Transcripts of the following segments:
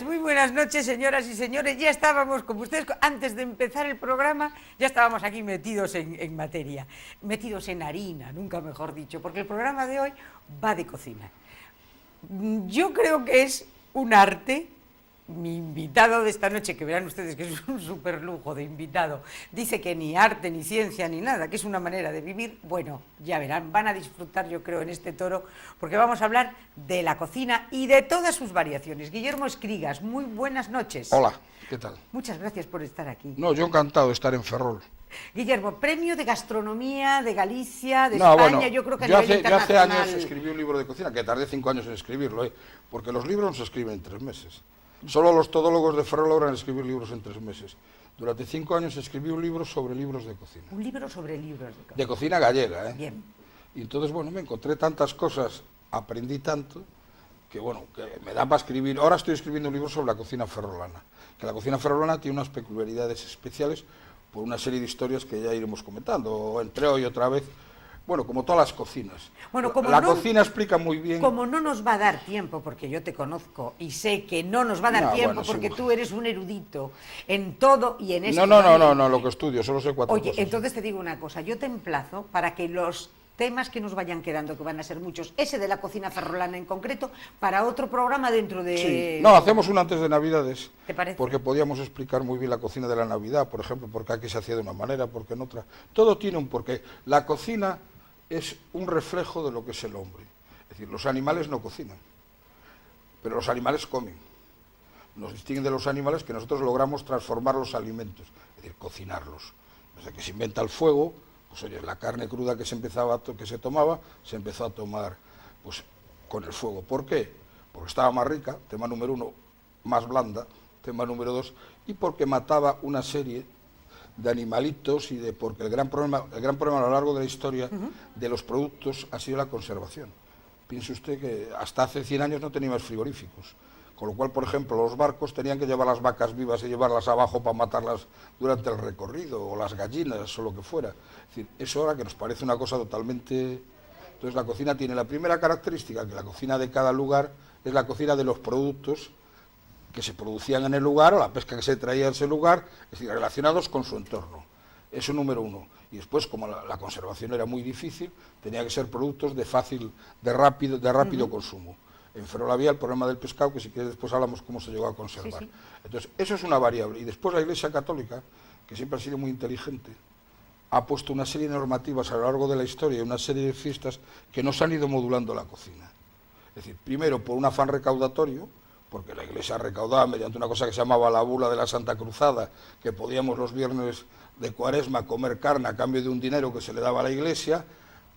muy buenas noches, señoras y señores. Ya estábamos, como ustedes, antes de empezar el programa, ya estábamos aquí metidos en materia, metidos en harina, nunca mejor dicho, porque el programa de hoy va de cocina. Yo creo que es un arte. Mi invitado de esta noche, que verán ustedes que es un súper lujo de invitado, dice que ni arte, ni ciencia, ni nada, que es una manera de vivir. Bueno, ya verán, van a disfrutar, yo creo, en este toro, porque vamos a hablar de la cocina y de todas sus variaciones. Guillermo Escrigas, muy buenas noches. Hola, ¿qué tal? Muchas gracias por estar aquí. No, yo encantado de estar en Ferrol. Guillermo, premio de gastronomía de Galicia, de España, bueno, yo creo que a yo nivel internacional. hace años escribí un libro de cocina, que tardé 5 años en escribirlo, porque los libros no se escriben en 3 meses. Solo los todólogos de Ferrol logran escribir libros en 3 meses. Durante 5 años escribí un libro sobre libros de cocina. Un libro sobre libros de cocina. De cocina gallega, Bien. Y entonces, bueno, me encontré tantas cosas, aprendí tanto, que bueno, que me da para escribir. Ahora estoy escribiendo un libro sobre la cocina ferrolana, que la cocina ferrolana tiene unas peculiaridades especiales por una serie de historias que ya iremos comentando, entre hoy otra vez. Bueno, como todas las cocinas. Bueno, como la no, cocina explica muy bien. Como no nos va a dar tiempo, porque yo te conozco y sé que no nos va a dar tiempo, bueno, porque seguro. tú eres un erudito en todo y en esto. No, lo que estudio, solo sé 4 Oye, cosas. entonces te digo una cosa, yo te emplazo para que los temas que nos vayan quedando, que van a ser muchos, ese de la cocina ferrolana en concreto, para otro programa dentro de... Sí. No, hacemos uno antes de Navidades. ¿Te parece? Porque podíamos explicar muy bien la cocina de la Navidad, por ejemplo, porque aquí se hacía de una manera, porque en otra. Todo tiene un porqué. La cocina es un reflejo de lo que es el hombre. Es decir, los animales no cocinan, pero los animales comen. Nos distinguen de los animales que nosotros logramos transformar los alimentos, es decir, cocinarlos. Desde que se inventa el fuego, pues oye, la carne cruda que se tomaba, se empezó a tomar pues con el fuego. ¿Por qué? Porque estaba más rica, tema número 1, más blanda, tema número 2, y porque mataba una serie de animalitos y porque el gran problema a lo largo de la historia de los productos ha sido la conservación. Piense usted que hasta hace 100 años no teníamos frigoríficos, con lo cual, por ejemplo, los barcos tenían que llevar las vacas vivas y llevarlas abajo para matarlas durante el recorrido, o las gallinas, o lo que fuera. Es decir, eso ahora que nos parece una cosa totalmente... Entonces la cocina tiene la primera característica, que la cocina de cada lugar es la cocina de los productos que se producían en el lugar o la pesca que se traía a ese lugar, es decir, relacionados con su entorno. Eso número 1. Y después, como la conservación era muy difícil, tenía que ser productos de rápido consumo. En Ferrol había el problema del pescado, que si quieres después hablamos cómo se llegó a conservar. Sí. Entonces, eso es una variable. Y después la Iglesia Católica, que siempre ha sido muy inteligente, ha puesto una serie de normativas a lo largo de la historia y una serie de fiestas que nos han ido modulando la cocina. Es decir, primero por un afán recaudatorio, porque la Iglesia recaudaba mediante una cosa que se llamaba la bula de la Santa Cruzada, que podíamos los viernes de Cuaresma comer carne a cambio de un dinero que se le daba a la Iglesia,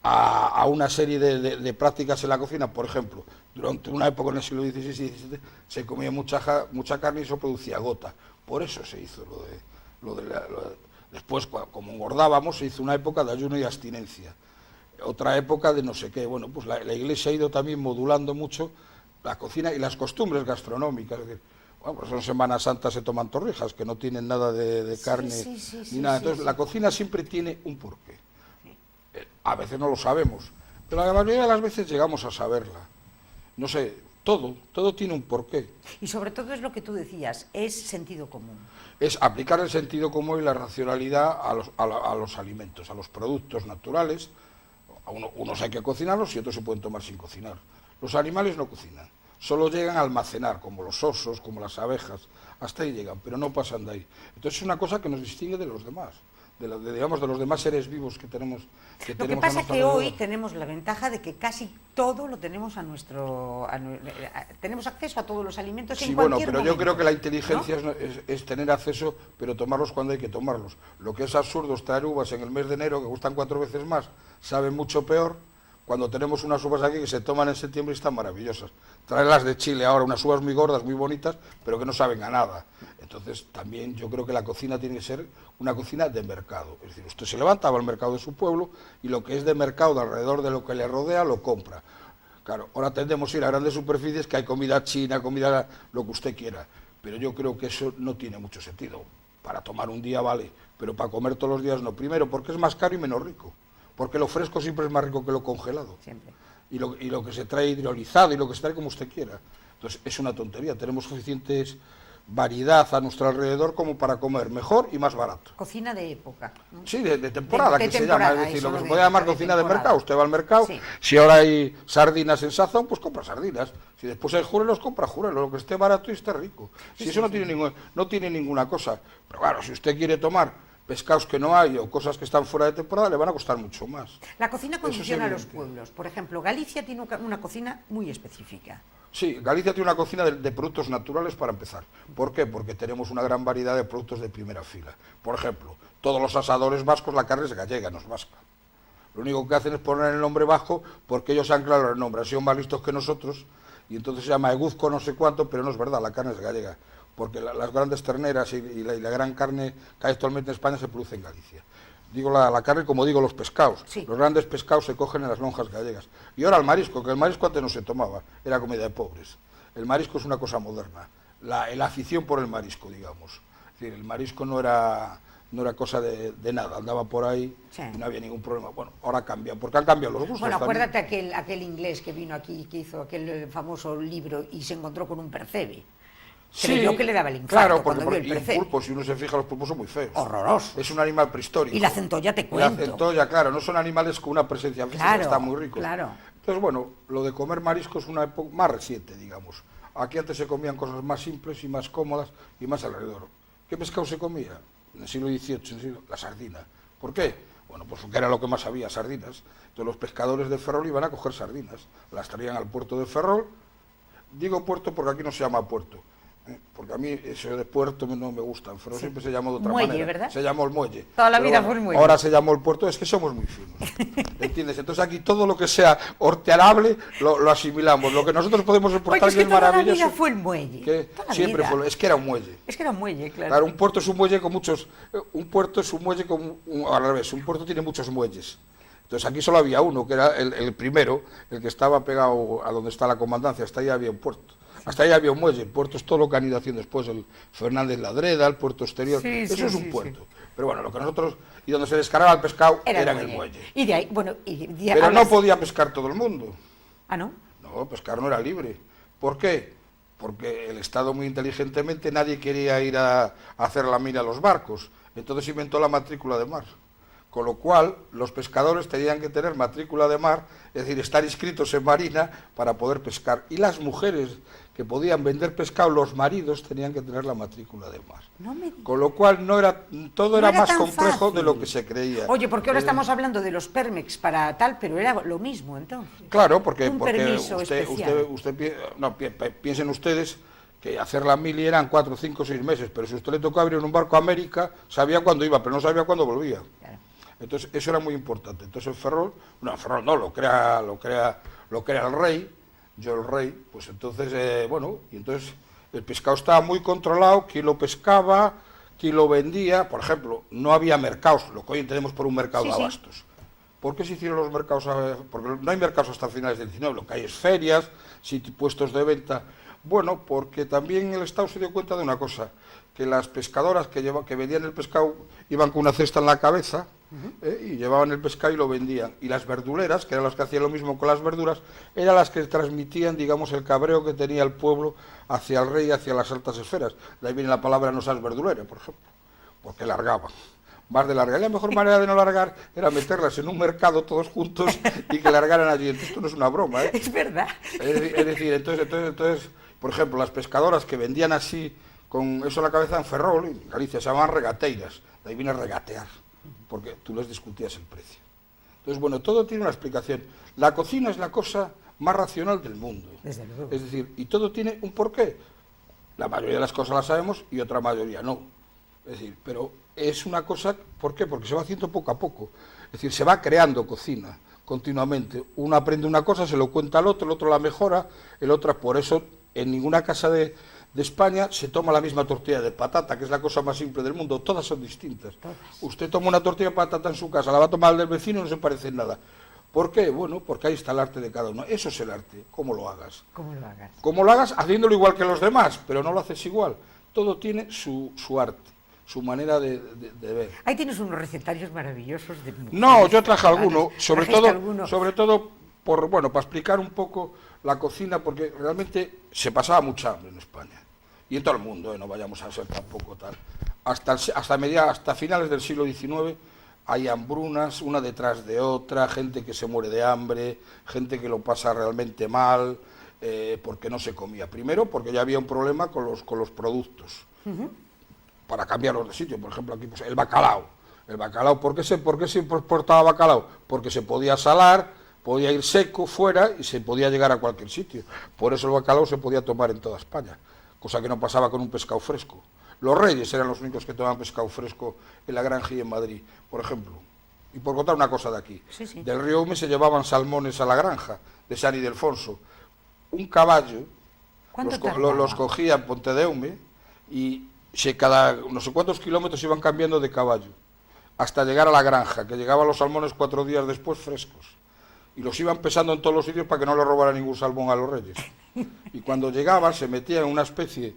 a una serie de prácticas en la cocina. Por ejemplo, durante una época en el siglo XVI y XVII se comía mucha carne y eso producía gota. Por eso se hizo después, como engordábamos, se hizo una época de ayuno y abstinencia, otra época de no sé qué. Bueno, pues la Iglesia ha ido también modulando mucho la cocina y las costumbres gastronómicas. Es decir, bueno, pues en Semana Santa se toman torrijas, que no tienen nada de carne ni nada. Entonces, la cocina siempre tiene un porqué. A veces no lo sabemos, pero la mayoría de las veces llegamos a saberla. No sé, todo tiene un porqué. Y sobre todo es lo que tú decías, es sentido común. Es aplicar el sentido común y la racionalidad a los alimentos, a los productos naturales. Unos hay que cocinarlos y otros se pueden tomar sin cocinar. Los animales no cocinan, solo llegan a almacenar, como los osos, como las abejas, hasta ahí llegan, pero no pasan de ahí. Entonces es una cosa que nos distingue de los demás, de los demás seres vivos que tenemos. Lo que pasa es que hoy tenemos la ventaja de que casi todo lo tenemos tenemos acceso a todos los alimentos en cualquier pero momento, yo creo que la inteligencia, ¿no? es tener acceso, pero tomarlos cuando hay que tomarlos. Lo que es absurdo es traer uvas en el mes de enero, que gustan 4 veces más, saben mucho peor, cuando tenemos unas uvas aquí que se toman en septiembre y están maravillosas. Traerlas de Chile ahora, unas uvas muy gordas, muy bonitas, pero que no saben a nada. Entonces, también yo creo que la cocina tiene que ser una cocina de mercado. Es decir, usted se levanta, va al mercado de su pueblo y lo que es de mercado de alrededor de lo que le rodea, lo compra. Claro, ahora tendemos a ir a grandes superficies que hay comida china, comida lo que usted quiera, pero yo creo que eso no tiene mucho sentido. Para tomar un día vale, pero para comer todos los días no. Primero, porque es más caro y menos rico. Porque lo fresco siempre es más rico que lo congelado. Siempre. Y lo que se trae hidrolizado y lo que se trae como usted quiera. Entonces, es una tontería. Tenemos suficientes variedad a nuestro alrededor como para comer mejor y más barato. Cocina de época. Sí, de temporada, que se llama. Es decir, lo que se puede llamar cocina de mercado. Usted va al mercado, sí. Si ahora hay sardinas en sazón, pues compra sardinas. Si después hay jurelos, compra jurelos. Lo que esté barato y esté rico. Si sí, eso sí, no tiene ninguna cosa. Pero claro, si usted quiere tomar pescados que no hay o cosas que están fuera de temporada, le van a costar mucho más. La cocina condiciona a los evidente. pueblos. Por ejemplo, Galicia tiene una cocina muy específica. Sí, Galicia tiene una cocina de productos naturales para empezar. ¿Por qué? Porque tenemos una gran variedad de productos de primera fila. Por ejemplo, todos los asadores vascos, la carne es gallega, no es vasca. Lo único que hacen es poner el nombre bajo porque ellos han claro el nombre, han sido más listos que nosotros y entonces se llama eguzco no sé cuánto, pero no es verdad, la carne es gallega. Porque las grandes terneras y la gran carne que hay actualmente en España se produce en Galicia. Digo la carne como digo los pescados. Sí. Los grandes pescados se cogen en las lonjas gallegas. Y ahora el marisco, que el marisco antes no se tomaba, era comida de pobres. El marisco es una cosa moderna. La afición por el marisco, digamos. Es decir, el marisco no era cosa de nada, andaba por ahí sí. Y no había ningún problema. Bueno, ahora cambia, porque han cambiado los gustos. Bueno, también. acuérdate aquel inglés que vino aquí, que hizo aquel famoso libro y se encontró con un percebe. Creyó que le daba el infarto claro, porque cuando vio el y un percebe. pulpo, si uno se fija, los pulpos son muy feos. Horroroso. Es un animal prehistórico. Y la centolla te Y cuento. la centolla, claro, no son animales con una presencia física, Claro, está muy rico. claro. Entonces, bueno, lo de comer marisco es una época más reciente, digamos. Aquí antes se comían cosas más simples y más cómodas y más alrededor. ¿Qué pescado se comía? En el siglo XVIII, la sardina. ¿Por qué? Bueno, pues porque era lo que más había, sardinas. Entonces los pescadores de Ferrol iban a coger sardinas. Las traían al puerto de Ferrol. Digo puerto porque aquí no se llama puerto. Porque a mí eso de puerto no me gusta. En Ferrol Sí. siempre se llamó de otra Muelle, manera. ¿verdad? Se llamó el muelle. Toda la Pero vida bueno, fue el muelle. Ahora se llamó el puerto, es que somos muy finos. ¿Entiendes? Entonces aquí todo lo que sea hortearable lo asimilamos. Lo que nosotros podemos reportar Oye, es que es toda la maravilloso. vida fue el muelle. Que Toda la siempre vida. es que era un muelle. Es que era un muelle, claro. Claro, un puerto es un muelle con muchos. Un puerto es un muelle con. Al revés, un puerto tiene muchos muelles. Entonces aquí solo había uno, que era el primero, el que estaba pegado a donde está la comandancia. Hasta ahí había un puerto. Hasta ahí había un muelle. El puerto es todo lo que han ido haciendo después. El Fernández Ladreda, el puerto exterior. Sí, Eso sí, es un sí, puerto. sí. pero bueno, lo que nosotros, y donde se descargaba el pescado era en el muelle. Y de ahí, bueno, Pero hablas... no podía pescar todo el mundo. Ah, ¿no? No, pescar no era libre. ¿Por qué? Porque el Estado muy inteligentemente nadie quería ir a hacer la mira a los barcos. Entonces inventó la matrícula de mar. Con lo cual, los pescadores tenían que tener matrícula de mar, es decir, estar inscritos en Marina para poder pescar. Y las mujeres que podían vender pescado, los maridos tenían que tener la matrícula de mar. No me... Con lo cual, todo No era era más tan complejo fácil. de lo que se creía. Oye, porque ahora estamos hablando de los Permex para tal, pero era lo mismo entonces. Claro, porque, Un permiso especial. piensen ustedes que hacer la mili eran 4, 5, 6 meses, pero si usted le tocó abrir un barco a América, sabía cuándo iba, pero no sabía cuándo volvía. Claro. Entonces, eso era muy importante. Entonces, Ferrol no, lo crea el rey, yo el rey, pues entonces, y entonces el pescado estaba muy controlado, quién lo pescaba, quién lo vendía, por ejemplo, no había mercados, lo que hoy entendemos por un mercado de abastos. Sí. ¿Por qué se hicieron los mercados? Porque no hay mercados hasta finales del 19, lo que hay es ferias, puestos de venta. Bueno, porque también el Estado se dio cuenta de una cosa, que las pescadoras que vendían el pescado iban con una cesta en la cabeza, y llevaban el pescado y lo vendían. Y las verduleras, que eran las que hacían lo mismo con las verduras, eran las que transmitían, digamos, el cabreo que tenía el pueblo hacia el rey y hacia las altas esferas. De ahí viene la palabra no seas verdulera, por ejemplo, porque largaban. Más de largar. Y la mejor manera de no largar era meterlas en un mercado todos juntos y que largaran allí. Entonces, esto no es una broma, ¿eh? Es verdad. Es decir, entonces, por ejemplo, las pescadoras que vendían así, con eso en la cabeza en Ferrol, en Galicia, se llamaban regateiras. De ahí viene regatear, porque tú les discutías el precio. Entonces, bueno, todo tiene una explicación. La cocina es la cosa más racional del mundo. Desde luego. Es decir, y todo tiene un porqué. La mayoría de las cosas las sabemos y otra mayoría no. Es decir, pero es una cosa, ¿por qué? Porque se va haciendo poco a poco. Es decir, se va creando cocina continuamente. Uno aprende una cosa, se lo cuenta al otro, el otro la mejora, el otro, por eso en ninguna casa de España se toma la misma tortilla de patata, que es la cosa más simple del mundo, todas son distintas. Todas. Usted toma una tortilla de patata en su casa, la va a tomar al del vecino y no se parece en nada. ¿Por qué? Bueno, porque ahí está el arte de cada uno. Eso es el arte, cómo lo hagas. ¿Cómo lo hagas? Cómo lo hagas haciéndolo igual que los demás, pero no lo haces igual. Todo tiene su arte, su manera de ver. Ahí tienes unos recetarios maravillosos. No, yo traje alguno, sobre todo bueno, para explicar un poco la cocina, porque realmente se pasaba mucha hambre en España. Y en todo el mundo, no vayamos a ser tampoco tal. Hasta finales del siglo XIX hay hambrunas, una detrás de otra, gente que se muere de hambre, gente que lo pasa realmente mal, porque no se comía. Primero, porque ya había un problema con los productos, para cambiarlos de sitio. Por ejemplo, aquí pues, el bacalao. El bacalao, ¿por qué se importaba bacalao? Porque se podía salar, podía ir seco fuera y se podía llegar a cualquier sitio. Por eso el bacalao se podía tomar en toda España, cosa que no pasaba con un pescado fresco. Los reyes eran los únicos que tomaban pescado fresco en la granja y en Madrid, por ejemplo. Y por contar una cosa de aquí, sí. del río Ume se llevaban salmones a la granja de San Ildefonso. Un caballo los cogía en Ponte de Ume y cada no sé cuántos kilómetros iban cambiando de caballo hasta llegar a la granja, que llegaban los salmones 4 días después frescos. Y los iban pesando en todos los sitios para que no le robara ningún salmón a los reyes. Y cuando llegaban se metían en una especie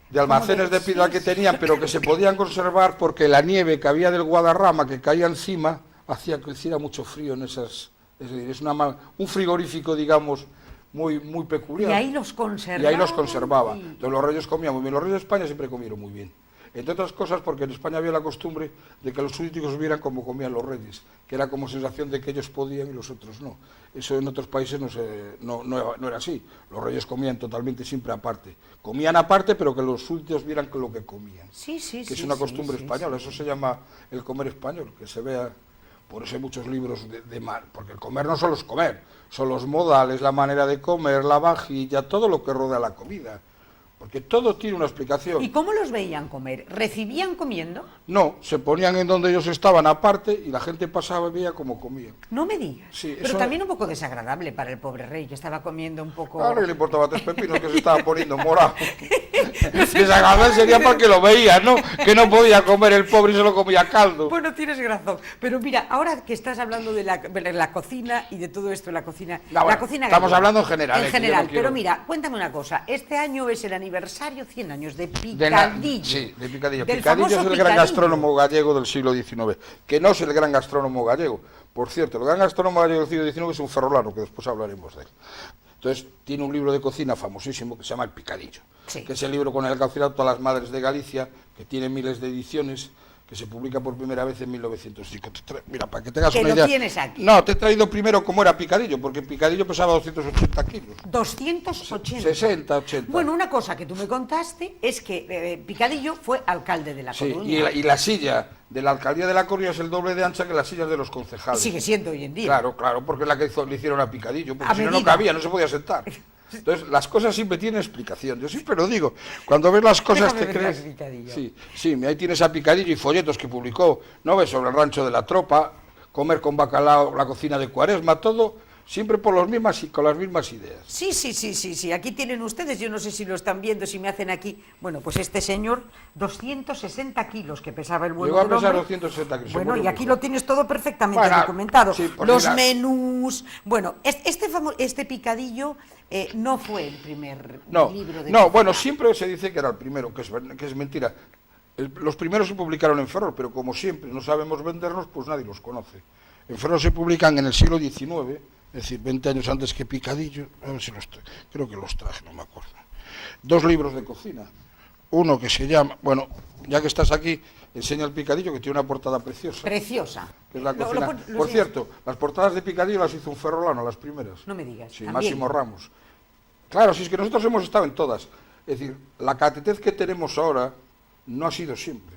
de almacenes de piedra que tenían, pero que se podían conservar porque la nieve que había del Guadarrama, que caía encima, hacía que hiciera mucho frío en esas... Es decir, es un frigorífico, digamos, muy peculiar. Y ahí los conservaban. Y ahí los conservaba. Entonces los reyes comían muy bien. Los reyes de España siempre comieron muy bien. Entre otras cosas porque en España había la costumbre de que los súbditos vieran cómo comían los reyes, que era como sensación de que ellos podían y los otros no. Eso en otros países no era así. Los reyes comían totalmente siempre aparte. Comían aparte, pero que los súbditos vieran lo que comían. Sí, que es una costumbre española. Eso se llama el comer español, que se vea. Por eso hay muchos libros de mar, porque el comer no solo es comer, son los modales, la manera de comer, la vajilla, todo lo que rodea la comida. Porque todo tiene una explicación. ¿Y cómo los veían comer? ¿Recibían comiendo? No, se ponían en donde ellos estaban aparte y la gente pasaba y veía cómo comían. No me digas. Sí, pero también un poco desagradable para el pobre rey, que estaba comiendo un poco... Claro, y le importaba 3 pepinos que se estaba poniendo morado. Desagradable sería para que lo veía, ¿no? Que no podía comer el pobre y se lo comía caldo. Bueno, tienes razón. Pero mira, ahora que estás hablando de la cocina y de todo esto, la cocina... No, la cocina estamos gallega, hablando en general. En general, no quiero... pero mira, cuéntame una cosa. Este año es el aniversario 100 años de Picadillo. Sí, de Picadillo. Del Picadillo es el famoso gran Picadillo. gastrónomo gallego del siglo XIX, que no es el gran gastrónomo gallego. Por cierto, el gran gastrónomo gallego del siglo XIX es un ferrolano, que después hablaremos de él. Entonces, tiene un libro de cocina famosísimo que se llama El Picadillo, que es el libro con el que han cocinado todas las madres de Galicia, que tiene miles de ediciones, que se publica por primera vez en 1905. Mira, para que tengas una idea... Que lo tienes aquí. No, te he traído primero cómo era Picadillo, porque Picadillo pesaba 280 kilos. 280. 60, 80. Bueno, una cosa que tú me contaste es que Picadillo fue alcalde de La Coruña. Y la silla de la alcaldía de La Coruña es el doble de ancha que las sillas de los concejales. Sigue siendo hoy en día. Claro, porque es la que le hicieron a Picadillo, porque A si no, medida. no cabía, no se podía sentar. Entonces, las cosas siempre tienen explicación. Yo siempre lo digo. Cuando ves las cosas Déjame te ver crees... más Picadillo. Sí, ahí tienes a Picadillo y folletos que publicó, ¿no ves? Sobre el rancho de la tropa, comer con bacalao, la cocina de Cuaresma, todo siempre con las mismas ideas. Sí. Aquí tienen ustedes, yo no sé si lo están viendo, si me hacen aquí. Bueno, pues este señor, 260 kilos que pesaba el vuelo Llegó a del pesar hombre. 260 kilos. Bueno, y aquí lo tienes todo perfectamente documentado. Sí, los menús. Bueno, este Picadillo no fue el primer libro de No, cocina. bueno, siempre se dice que era el primero, que es mentira. Los primeros se publicaron en Ferrol, pero como siempre no sabemos venderlos, pues nadie los conoce. En Ferrol se publican en el siglo XIX, es decir, 20 años antes que Picadillo, a ver si creo que los traje, no me acuerdo. 2 libros de cocina. Uno que se llama, bueno, ya que estás aquí, enseña el Picadillo, que tiene una portada preciosa. Preciosa. Que es la cocina. Por cierto, las portadas de Picadillo las hizo un ferrolano, las primeras. No me digas. Sí, ¿también? Máximo Ramos. Claro, si es que nosotros hemos estado en todas. Es decir, la catetez que tenemos ahora no ha sido siempre.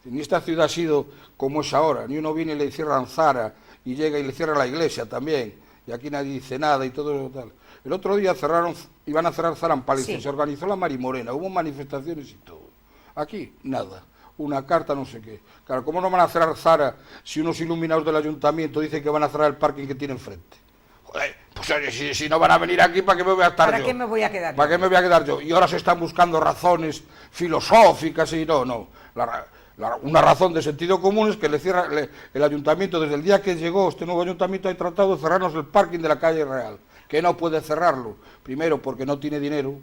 Ni esta ciudad ha sido como es ahora. Ni uno viene y le cierran Zara y llega y le cierra la iglesia también. Y aquí nadie dice nada y todo tal. El otro día iban a cerrar Zara en Paliza, Sí. se organizó la Marimorena, hubo manifestaciones y todo. Aquí, nada. Una carta, no sé qué. Claro, ¿cómo no van a cerrar Zara si unos iluminados del ayuntamiento dicen que van a cerrar el parking que tiene enfrente? Joder, pues oye, si no van a venir aquí, ¿para qué me voy a estar yo? ¿Para qué me voy a quedar? ¿Para qué me voy a quedar yo? Y ahora se están buscando razones filosóficas y no. Una razón de sentido común es que el ayuntamiento, desde el día que llegó este nuevo ayuntamiento, ha tratado de cerrarnos el parking de la calle Real, que no puede cerrarlo. Primero, porque no tiene dinero,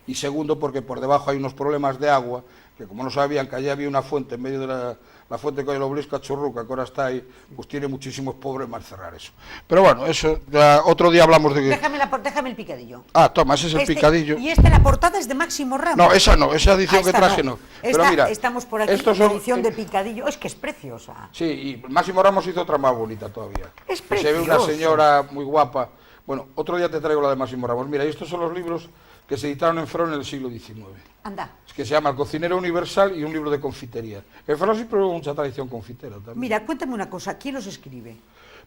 y segundo porque por debajo hay unos problemas de agua, que como no sabían que allí había una fuente en medio de la fuente que hay el obelisco a Churruca, que ahora está ahí, pues tiene muchísimos problemas cerrar eso. Pero bueno, eso, otro día hablamos de que... Déjame el picadillo. Ah, toma, ese es el picadillo. Y la portada es de Máximo Ramos. No, esa edición que traje no. Pero mira, estamos por aquí, la edición de picadillo, es que es preciosa. Sí, y Máximo Ramos hizo otra más bonita todavía. Es preciosa. Se ve una señora muy guapa. Bueno, otro día te traigo la de Máximo Ramos. Mira, estos son los libros que se editaron en Ferrol en el siglo XIX. Anda. Es que se llama El cocinero universal y un libro de confitería. En Ferrol siempre hubo mucha tradición confitera también. Mira, cuéntame una cosa, ¿quién los escribe?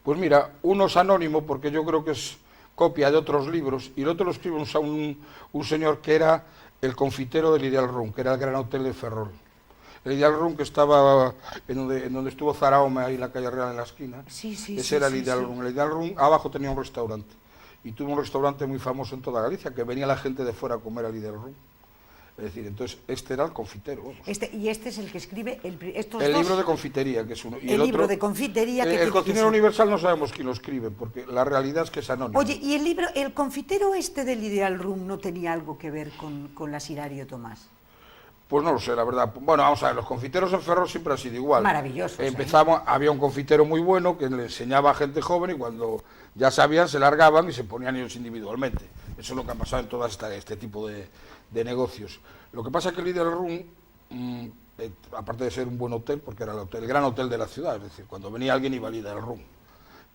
Pues mira, uno es anónimo porque yo creo que es copia de otros libros y el otro lo escribe un señor que era el confitero del Ideal Room, que era el Gran Hotel de Ferrol. El Ideal Room que estaba en donde estuvo Zarahome, ahí en la calle Real en la esquina. Ese era el Ideal Room. El Ideal Room abajo tenía un restaurante. Y tuvo un restaurante muy famoso en toda Galicia, que venía la gente de fuera a comer al Ideal Room. Es decir, entonces este era el confitero. Vamos. Y este es el que escribe estos el dos. Libro de confitería, que es uno. Y el libro otro, de confitería. El cocinero universal no sabemos quién lo escribe, porque la realidad es que es anónimo. Oye, ¿y el confitero este del Ideal Room no tenía algo que ver con la Sirario Tomás? Pues no lo sé, la verdad. Bueno, vamos a ver, los confiteros en Ferrol siempre han sido igual. Maravillosos. Empezamos, había un confitero muy bueno que le enseñaba a gente joven y cuando ya sabían se largaban y se ponían ellos individualmente. Eso es lo que ha pasado en todo este tipo de negocios. Lo que pasa es que el Ideal Room, aparte de ser un buen hotel, porque era el gran hotel de la ciudad, es decir, cuando venía alguien iba al Ideal Room.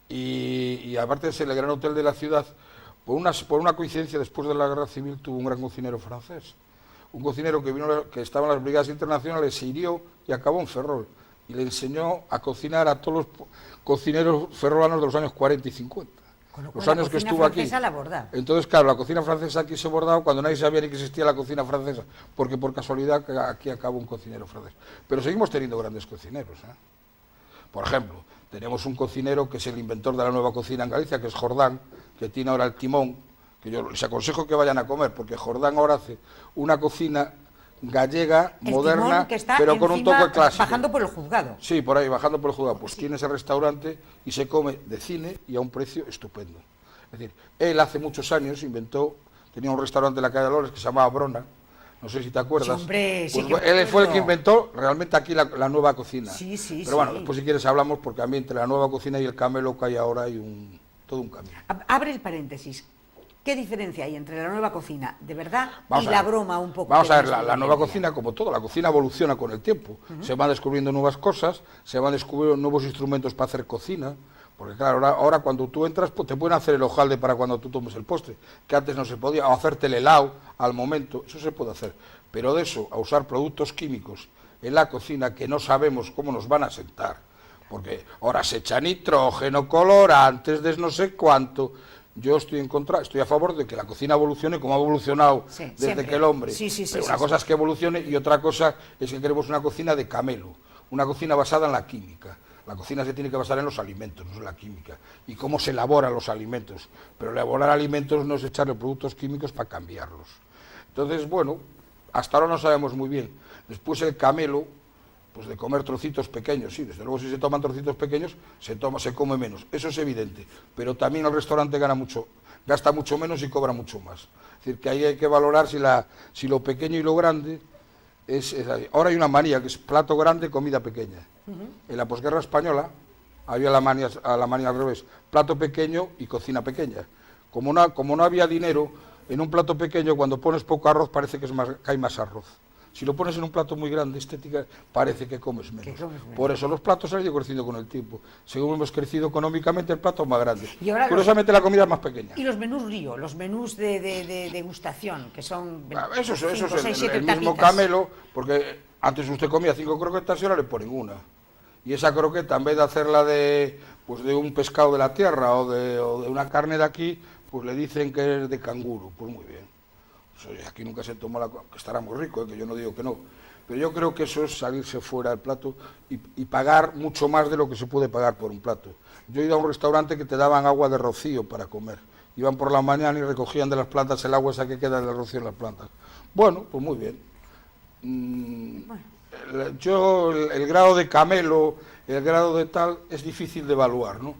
Y aparte de ser el gran hotel de la ciudad, por una coincidencia, después de la Guerra Civil tuvo un gran cocinero francés. Un cocinero que estaba en las brigadas internacionales, se hirió y acabó en Ferrol. Y le enseñó a cocinar a todos los cocineros ferrolanos de los años 40 y 50. Los años que estuvo aquí. Entonces, claro, la cocina francesa aquí se bordaba cuando nadie sabía ni que existía la cocina francesa, porque por casualidad aquí acabó un cocinero francés. Pero seguimos teniendo grandes cocineros, ¿eh? Por ejemplo, tenemos un cocinero que es el inventor de la nueva cocina en Galicia, que es Jordán, que tiene ahora el timón, que yo les aconsejo que vayan a comer, porque Jordán ahora hace una cocina gallega, moderna, pero con un toque clásico. Bajando por el juzgado. Sí, por ahí, bajando por el juzgado. Pues tiene ese restaurante y se come de cine y a un precio estupendo. Es decir, él hace muchos años tenía un restaurante en la calle de Dolores que se llamaba Brona, no sé si te acuerdas. Sí, hombre, sí, pues él fue el que inventó realmente aquí la nueva cocina. Sí, sí, pero bueno, después si quieres hablamos, porque a mí entre la nueva cocina y el Camelo que hay ahora hay todo un camino. Abre el paréntesis. ¿Qué diferencia hay entre la nueva cocina, de verdad, y la broma un poco? Vamos a ver, la nueva cocina, como todo, la cocina evoluciona con el tiempo. Se van descubriendo nuevas cosas, se van descubriendo nuevos instrumentos para hacer cocina, porque claro, ahora cuando tú entras, pues te pueden hacer el hojaldre para cuando tú tomes el postre, que antes no se podía, o hacerte el helado al momento, eso se puede hacer. Pero de eso, a usar productos químicos en la cocina que no sabemos cómo nos van a sentar, porque ahora se echa nitrógeno, colorantes, no sé cuánto. Yo estoy a favor de que la cocina evolucione como ha evolucionado desde que el hombre. Pero una cosa es que evolucione y otra cosa es que queremos una cocina de Camelo, una cocina basada en la química. La cocina se tiene que basar en los alimentos, no en la química. Y cómo se elaboran los alimentos. Pero elaborar alimentos no es echarle productos químicos para cambiarlos. Entonces, bueno, hasta ahora no sabemos muy bien. Después el Camelo, pues de comer trocitos pequeños, sí, desde luego si se toman trocitos pequeños, se come menos, eso es evidente, pero también el restaurante gasta mucho menos y cobra mucho más. Es decir, que ahí hay que valorar si lo pequeño y lo grande es así. Ahora hay una manía que es plato grande, comida pequeña. En la posguerra española había la manía al revés, plato pequeño y cocina pequeña. Como no había dinero, en un plato pequeño cuando pones poco arroz parece que hay más arroz. Si lo pones en un plato muy grande, estética, parece que comes menos. Por eso los platos han ido creciendo con el tiempo. Según hemos crecido económicamente, el plato es más grande. Curiosamente la comida es más pequeña. Y los menús Río, los menús de degustación, que son... Eso es el mismo Camelo, porque antes usted comía 5 croquetas y ahora le ponen una. Y esa croqueta, en vez de hacerla de un pescado de la tierra o de una carne de aquí, pues le dicen que es de canguro. Pues muy bien. Aquí nunca se toma que estará muy rico, que yo no digo que no, pero yo creo que eso es salirse fuera del plato y pagar mucho más de lo que se puede pagar por un plato. Yo he ido a un restaurante que te daban agua de rocío para comer, iban por la mañana y recogían de las plantas el agua esa que queda del rocío en las plantas. Bueno, pues muy bien. El grado de Camelo, el grado de tal, es difícil de evaluar, ¿no?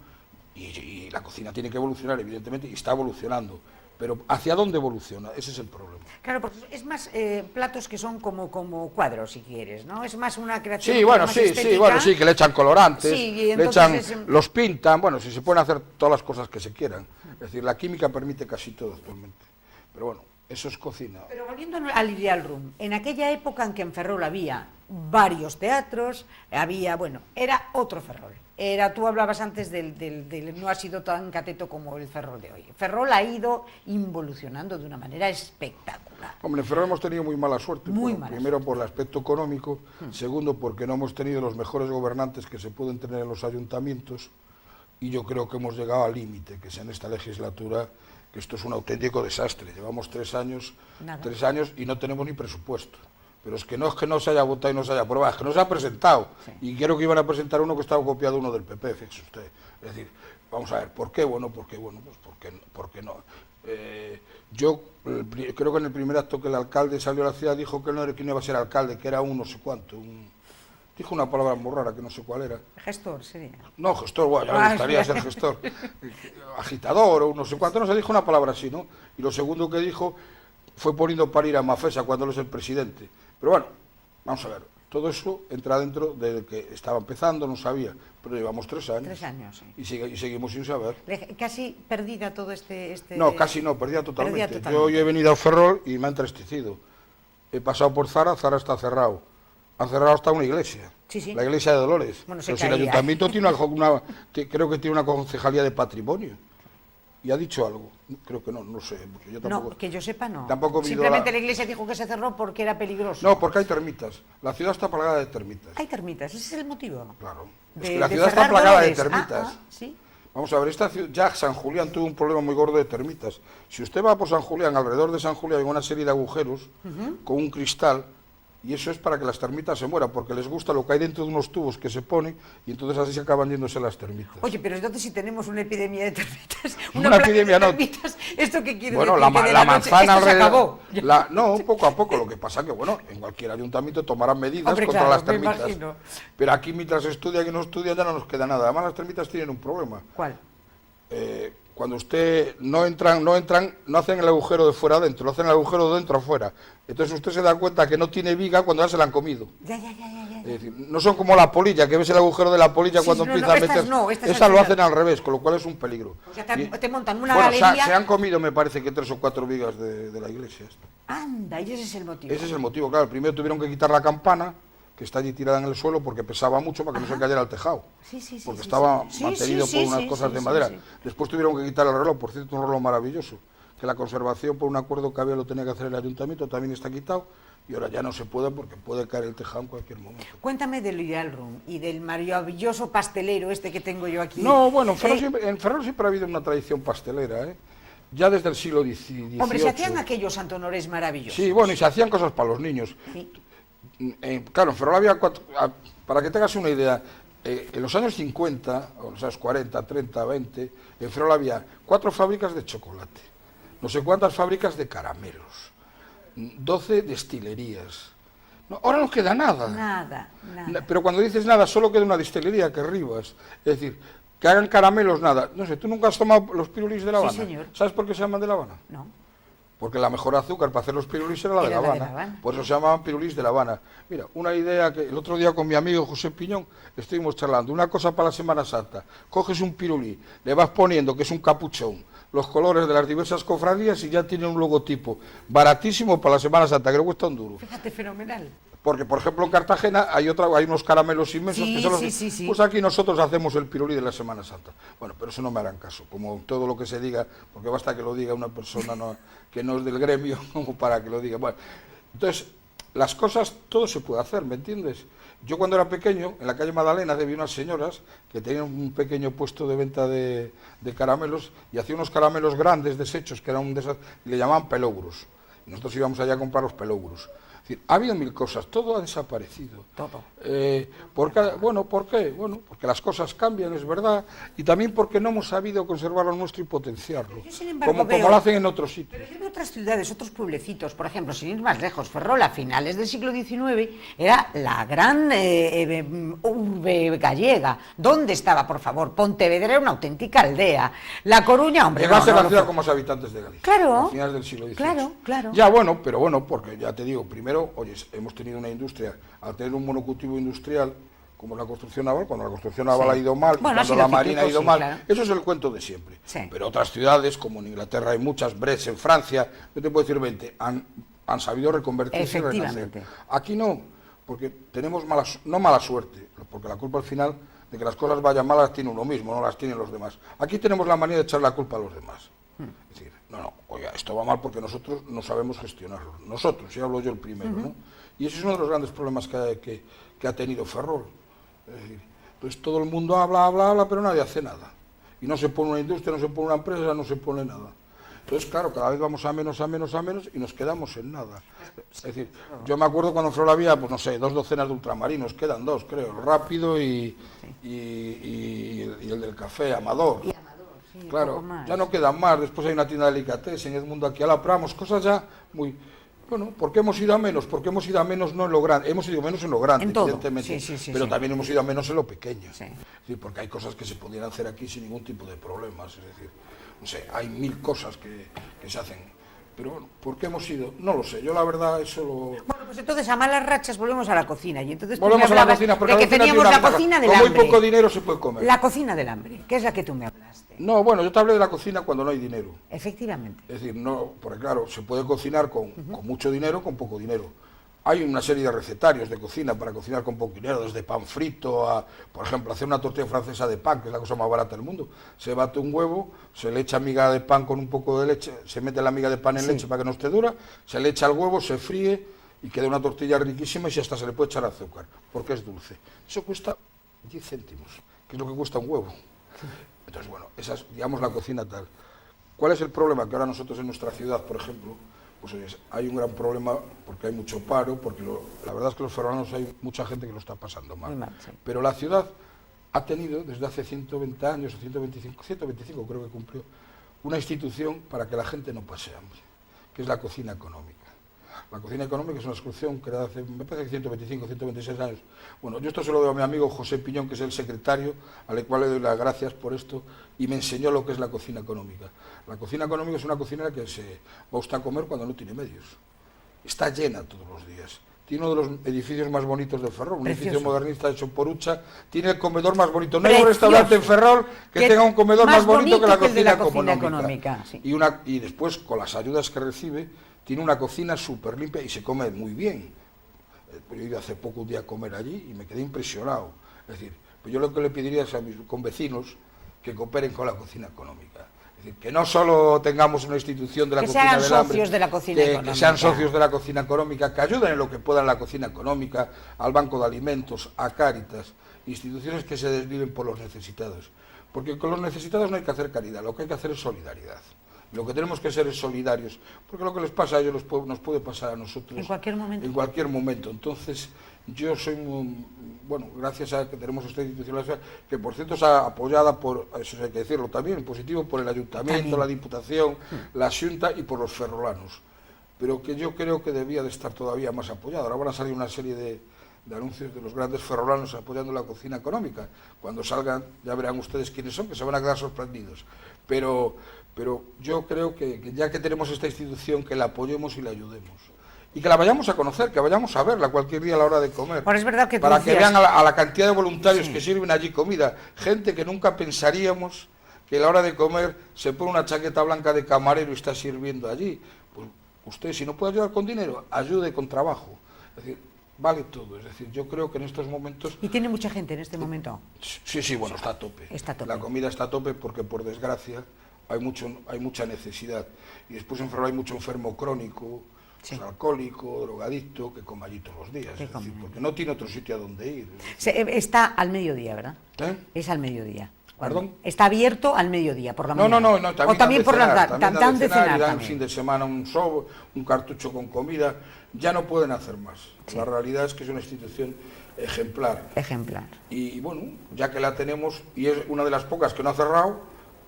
Y la cocina tiene que evolucionar, evidentemente, y está evolucionando. Pero ¿hacia dónde evoluciona? Ese es el problema. Claro, porque es más platos que son como cuadros, si quieres, ¿no? Es más una creación Sí, bueno, más sí, estética. bueno, sí, que le echan colorantes, Sí, le echan, es... los pintan, bueno, si se pueden hacer todas las cosas que se quieran. Es decir, la química permite casi todo actualmente. Pero bueno, eso es cocina. Pero volviendo al Ideal Room, en aquella época en que en Ferrol había varios teatros, había, bueno, era otro Ferrol. Tú hablabas antes del no ha sido tan cateto como el Ferrol de hoy. Ferrol ha ido involucionando de una manera espectacular. Hombre, en Ferrol hemos tenido muy mala suerte. Primero suerte. por el aspecto económico, segundo porque no hemos tenido los mejores gobernantes que se pueden tener en los ayuntamientos, y yo creo que hemos llegado al límite, que sea en esta legislatura, que esto es un auténtico desastre. Llevamos 3 años y no tenemos ni presupuesto. Pero es que no se haya votado y no se haya aprobado, es que no se ha presentado. Sí. Y creo que iban a presentar uno que estaba copiado uno del PP, fíjese usted. Es decir, vamos a ver, ¿por qué? Bueno, pues porque no. Yo creo que en el primer acto que el alcalde salió a la ciudad dijo que no iba a ser alcalde, que era un no sé cuánto, dijo una palabra muy rara que no sé cuál era. Gestor sería. No, gestor, bueno, ya me gustaría ser gestor. Agitador o no sé cuánto, no se dijo una palabra así, ¿no? Y lo segundo que dijo fue poniendo parir a Mafesa cuando él es el presidente. Pero bueno, vamos a ver, todo eso entra dentro de que estaba empezando, no sabía, pero llevamos 3 años. 3 años, sí. Y seguimos sin saber. Casi perdida todo este... No, casi no, perdida totalmente. Yo he venido a Ferrol y me ha entristecido. He pasado por Zara está cerrado. Han cerrado hasta una iglesia, sí. La iglesia de Dolores. Bueno, pero si el ayuntamiento tiene creo que tiene una concejalía de patrimonio. ¿Y ha dicho algo? Creo que no sé. Yo tampoco, no, que yo sepa no. Tampoco simplemente la iglesia dijo que se cerró porque era peligroso. No, porque hay termitas. La ciudad está plagada de termitas. Hay termitas, ese es el motivo. Claro. Es que la ciudad está plagada de termitas. ¿Sí? Vamos a ver, esta ciudad, ya San Julián tuvo un problema muy gordo de termitas. Si usted va por San Julián, alrededor de San Julián hay una serie de agujeros con un cristal. Y eso es para que las termitas se mueran, porque les gusta lo que hay dentro de unos tubos que se ponen, y entonces así se acaban yéndose las termitas. Oye, pero entonces si tenemos una epidemia de termitas, una epidemia de termitas, ¿esto qué quiere decir? Bueno, la manzana alrededor... No, poco a poco, lo que pasa que, bueno, en cualquier ayuntamiento tomarán medidas contra las termitas. Pero aquí, mientras estudian y no estudian, ya no nos queda nada. Además, las termitas tienen un problema. ¿Cuál? Cuando usted no hacen el agujero de fuera adentro, lo hacen el agujero de dentro afuera. Entonces usted se da cuenta que no tiene viga cuando ya se la han comido. Ya. Es decir, no son como la polilla, que ves el agujero de la polilla cuando empieza a meter. Estas lo hacen al revés, con lo cual es un peligro. O sea, te montan una galería. Se han comido, me parece que 3 o 4 vigas de la iglesia. Anda, y ese es el motivo. Ese es el motivo, claro. Primero tuvieron que quitar la campana, que está allí tirada en el suelo porque pesaba mucho para que no se cayera al tejado. Porque estaba mantenido por unas cosas de madera. Después tuvieron que quitar el reloj, por cierto, un reloj maravilloso, que la conservación, por un acuerdo que había, lo tenía que hacer el ayuntamiento, también está quitado, y ahora ya no se puede porque puede caer el tejado en cualquier momento. Cuéntame del Ideal Room y del maravilloso pastelero este que tengo yo aquí. No, bueno, en Ferrol siempre ha habido una tradición pastelera, ya desde el siglo XVIII. Hombre, se hacían aquellos santonores maravillosos. Sí, bueno, y se hacían cosas para los niños. Sí. Claro, en Ferrol había para que tengas una idea, en los años 50, o los años 40, 30, 20, en Ferrol había 4 fábricas de chocolate, no sé cuántas fábricas de caramelos, 12 destilerías. No, ahora no queda nada. Nada. Pero cuando dices nada, solo queda una destilería, que Rivas. Es decir, que hagan caramelos, nada. No sé, ¿tú nunca has tomado los pirulis de La Habana? Sí, señor. ¿Sabes por qué se llaman de La Habana? No. Porque la mejor azúcar para hacer los pirulis era la de La Habana. Por eso se llamaban pirulis de La Habana. Mira, una idea que el otro día con mi amigo José Piñón estuvimos charlando. Una cosa para la Semana Santa. Coges un pirulí, le vas poniendo, que es un capuchón, los colores de las diversas cofradías y ya tiene un logotipo. Baratísimo para la Semana Santa, que le cuesta un duro. Fíjate, fenomenal. Porque, por ejemplo, en Cartagena hay unos caramelos inmensos que son los... Sí. Pues aquí nosotros hacemos el pirulí de la Semana Santa. Bueno, pero eso no me harán caso, como todo lo que se diga, porque basta que lo diga una persona que no es del gremio, como para que lo diga. Bueno, entonces, las cosas, todo se puede hacer, ¿me entiendes? Yo cuando era pequeño, en la calle Magdalena, vi unas señoras que tenían un pequeño puesto de venta de caramelos y hacían unos caramelos grandes, deshechos, que eran y le llamaban pelogros. Y nosotros íbamos allá a comprar los pelogros. Es decir, ha habido 1000 cosas, todo ha desaparecido. Todo. ¿Por qué? Bueno, porque las cosas cambian, es verdad, y también porque no hemos sabido conservar lo nuestro y potenciarlo, Yo, sin embargo, como lo hacen en otros sitios. Pero yo veo otras ciudades, otros pueblecitos, por ejemplo, sin ir más lejos, Ferrol a finales del siglo XIX era la gran urbe gallega. ¿Dónde estaba, por favor? Pontevedra era una auténtica aldea. La Coruña, hombre, llegó a ser la ciudad fue. con más habitantes de Galicia. Claro. A finales del siglo XVIII. Claro. Ya, bueno, pero bueno, porque ya te digo, primero, oye, hemos tenido una industria, al tener un monocultivo industrial, como la construcción naval, cuando la construcción naval ha ido mal, bueno, cuando la marina ha ido mal, claro. eso es el cuento de siempre. Sí. Pero otras ciudades, como en Inglaterra hay muchas, Brest en Francia, yo te puedo decir 20, han sabido reconvertirse y renacer. Aquí no, porque tenemos no mala suerte, porque la culpa al final de que las cosas vayan mal las tiene uno mismo, no las tienen los demás. Aquí tenemos la manía de echar la culpa a los demás. Es decir, no, oiga, esto va mal porque nosotros no sabemos gestionarlo. Nosotros, si hablo yo el primero, ¿no? Y ese es uno de los grandes problemas que ha tenido Ferrol. Es decir, entonces todo el mundo habla, pero nadie hace nada. Y no se pone una industria, no se pone una empresa, no se pone nada. Entonces, claro, cada vez vamos a menos y nos quedamos en nada. Es decir, yo me acuerdo cuando en Ferrol había, pues no sé, 2 docenas de ultramarinos, quedan 2, creo, el Rápido y el del café, Amador. Sí, claro, ya no quedan más. Después hay una tienda de Delicatessen en Edmundo aquí a la Pramos, cosas ya muy... Bueno, ¿por qué hemos ido a menos? Porque hemos ido a menos no en lo grande, hemos ido menos en lo grande, evidentemente, pero también hemos ido a menos en lo pequeño. Sí. Es decir, porque hay cosas que se podrían hacer aquí sin ningún tipo de problemas, es decir, no sé, hay 1000 cosas que se hacen. Pero bueno, ¿por qué hemos ido? No lo sé, yo la verdad eso lo... Bueno, pues entonces a malas rachas volvemos a la cocina. Y entonces volvemos a la cocina, porque de que teníamos la cocina del hambre. Con muy poco dinero se puede comer. La cocina del hambre, que es la que tú me hablaste. No, bueno, yo te hablé de la cocina cuando no hay dinero. Efectivamente. Es decir, no, porque claro, se puede cocinar con mucho dinero, con poco dinero. Hay una serie de recetarios de cocina para cocinar con poco dinero, desde pan frito a, por ejemplo, hacer una tortilla francesa de pan, que es la cosa más barata del mundo. Se bate un huevo, se le echa miga de pan con un poco de leche, se mete la miga de pan en leche para que no esté dura, se le echa el huevo, se fríe y queda una tortilla riquísima y hasta se le puede echar azúcar, porque es dulce. Eso cuesta 10 céntimos, que es lo que cuesta un huevo. Entonces, bueno, esa es, digamos, la cocina tal. ¿Cuál es el problema? Que ahora nosotros en nuestra ciudad, por ejemplo, pues hay un gran problema porque hay mucho paro, porque la verdad es que los ferrolanos hay mucha gente que lo está pasando mal. Pero la ciudad ha tenido desde hace 120 años, o 125 creo que cumplió, una institución para que la gente no pase hambre, que es la cocina económica. La cocina económica es una institución creada hace, me parece que 125, 126 años. Bueno, yo esto se lo doy a mi amigo José Piñón, que es el secretario, al cual le doy las gracias por esto, y me enseñó lo que es la cocina económica. La cocina económica es una cocina que se va usted a comer cuando no tiene medios. Está llena todos los días. Tiene uno de los edificios más bonitos de Ferrol, un edificio modernista hecho por Ucha. Tiene el comedor más bonito. No hay un restaurante en Ferrol que tenga un comedor más bonito que la cocina económica. Y después, con las ayudas que recibe, tiene una cocina súper limpia y se come muy bien. Yo he ido hace poco un día a comer allí y me quedé impresionado. Es decir, pues yo lo que le pediría es a mis convecinos que cooperen con la cocina económica. Es decir, que no solo tengamos una institución de la cocina del hambre, que sean socios de la cocina económica, que ayuden en lo que puedan la cocina económica, al Banco de Alimentos, a Cáritas, instituciones que se desviven por los necesitados. Porque con los necesitados no hay que hacer caridad, lo que hay que hacer es solidaridad. Lo que tenemos que ser es solidarios, porque lo que les pasa a ellos nos puede pasar a nosotros en cualquier momento. En cualquier momento. Entonces, yo soy bueno, gracias a que tenemos esta institución, que por cierto está apoyada por, eso hay que decirlo también, en positivo, por el Ayuntamiento, la Diputación, la Xunta y por los ferrolanos. Pero que yo creo que debía de estar todavía más apoyada. Ahora van a salir una serie de anuncios de los grandes ferrolanos apoyando la cocina económica. Cuando salgan ya verán ustedes quiénes son, que se van a quedar sorprendidos. Pero yo creo que ya que tenemos esta institución, que la apoyemos y la ayudemos. Y que la vayamos a conocer, que vayamos a verla cualquier día a la hora de comer. Bueno, es verdad que para que vean a la cantidad de voluntarios que sirven allí comida. Gente que nunca pensaríamos que a la hora de comer se pone una chaqueta blanca de camarero y está sirviendo allí. Pues usted, si no puede ayudar con dinero, ayude con trabajo. Es decir, vale todo. Es decir, yo creo que en estos momentos... ¿Y tiene mucha gente en este momento? Sí, bueno, está a tope. La comida está a tope porque, por desgracia, hay mucha necesidad. Y después en Ferrol hay mucho enfermo crónico, alcohólico, drogadicto, que come allí todos los días. Es decir, porque no tiene otro sitio a donde ir. Está al mediodía, ¿verdad? Es al mediodía. ¿Perdón? Está abierto al mediodía, por la mañana. No, también por la tarde. También de cenar, dan fin de semana un cartucho con comida. Ya no pueden hacer más. La realidad es que es una institución ejemplar. Ejemplar. Y bueno, ya que la tenemos, y es una de las pocas que no ha cerrado,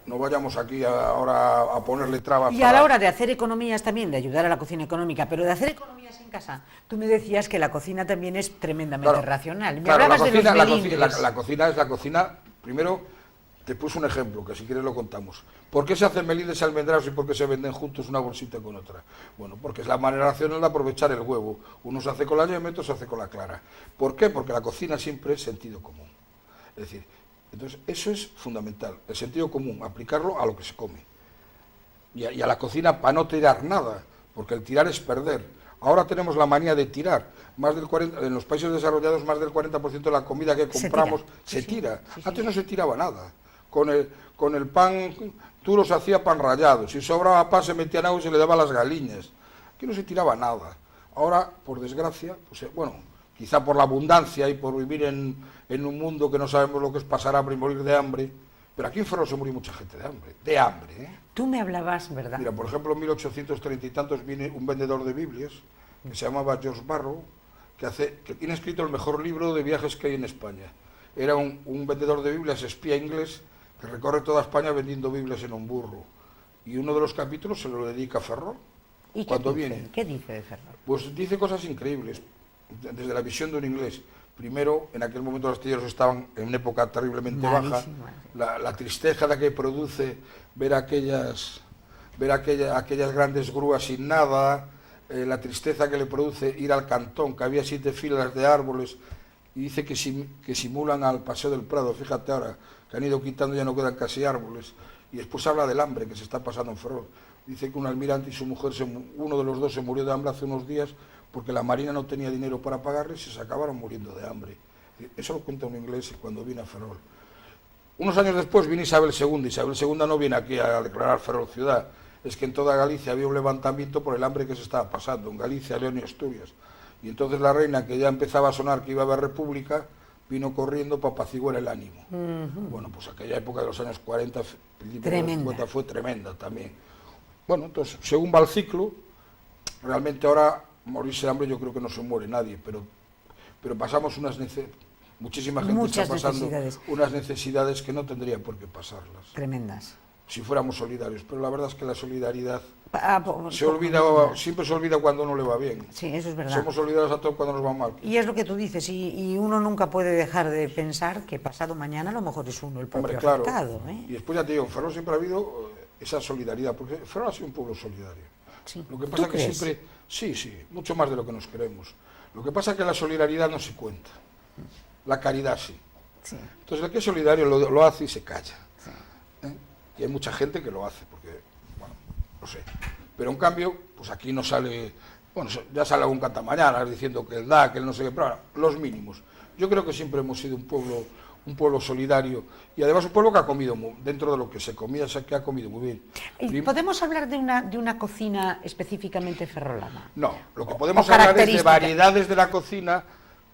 no vayamos aquí ahora a ponerle trabas. Y a la hora de hacer economías también, de ayudar a la cocina económica, pero de hacer economías en casa, tú me decías que la cocina también es tremendamente racional. Me hablabas de los melindres. La cocina es la cocina, primero, te puse un ejemplo, que si quieres lo contamos. ¿Por qué se hacen melindres y almendrados y por qué se venden juntos una bolsita con otra? Bueno, porque es la manera racional de aprovechar el huevo. Uno se hace con la yema y otro se hace con la clara. ¿Por qué? Porque la cocina siempre es sentido común. Es decir, entonces eso es fundamental, el sentido común, aplicarlo a lo que se come. Y a la cocina para no tirar nada, porque el tirar es perder. Ahora tenemos la manía de tirar. En los países desarrollados más del 40% de la comida que compramos se tira. Antes no se tiraba nada. Con el pan duro se hacía pan rallado. Si sobraba pan se metía en agua y se le daba a las galinas. Aquí no se tiraba nada. Ahora, por desgracia, pues, bueno, quizá por la abundancia y por vivir en un mundo que no sabemos lo que es pasar hambre y morir de hambre, pero aquí en Ferrol se murió mucha gente de hambre, ¿eh? Tú me hablabas, ¿verdad? Mira, por ejemplo, en 1830 y tantos viene un vendedor de Biblias que se llamaba George Barrow, que tiene escrito el mejor libro de viajes que hay en España. Era un vendedor de Biblias, espía inglés, que recorre toda España vendiendo Biblias en un burro. Y uno de los capítulos se lo dedica a Ferrol. ¿Y qué dice de Ferrol? Pues dice cosas increíbles, desde la visión de un inglés. Primero, en aquel momento los astilleros estaban en una época terriblemente baja. La tristeza que produce ver aquellas grandes grúas sin nada, la tristeza que le produce ir al cantón, que había 7 filas de árboles, y dice que simulan al Paseo del Prado. Fíjate ahora, que han ido quitando, ya no quedan casi árboles. Y después habla del hambre que se está pasando en Ferrol. Dice que un almirante y su mujer, uno de los dos se murió de hambre hace unos días porque la marina no tenía dinero para pagarles y se acabaron muriendo de hambre. Eso lo cuenta un inglés cuando viene a Ferrol. Unos años después vino Isabel II. Isabel II no viene aquí a declarar Ferrol ciudad. Es que en toda Galicia había un levantamiento por el hambre que se estaba pasando, en Galicia, León y Asturias. Y entonces la reina, que ya empezaba a sonar que iba a haber república, vino corriendo para apaciguar el ánimo. Bueno, pues aquella época de los años 40, principios de los 50, fue tremenda también. Bueno, entonces, según va el ciclo, realmente ahora morirse de hambre yo creo que no se muere nadie, pero pasamos muchísima gente está pasando unas necesidades que no tendría por qué pasarlas. Tremendas. Si fuéramos solidarios, pero la verdad es que la solidaridad siempre se olvida cuando no le va bien. Sí, eso es verdad. Somos solidarios a todo cuando nos va mal. Y es lo que tú dices, y uno nunca puede dejar de pensar que pasado mañana a lo mejor es uno el propio afectado, ¿eh? Y después ya te digo, en Ferrol siempre ha habido esa solidaridad, porque Ferrol ha sido un pueblo solidario. Sí. Lo que pasa es que siempre, sí, mucho más de lo que nos creemos. Lo que pasa es que la solidaridad no se cuenta, la caridad sí. Entonces el que es solidario lo hace y se calla. Y hay mucha gente que lo hace, porque, bueno, no sé. Pero en cambio, pues aquí no sale, bueno, ya sale algún cantamañanas diciendo que él da, que él no sé qué, pero ahora, los mínimos. Yo creo que siempre hemos sido un pueblo solidario y además un pueblo que ha comido, dentro de lo que se comía, que ha comido muy bien. ¿Podemos hablar de una cocina específicamente ferrolana? No, lo que podemos hablar es de variedades de la cocina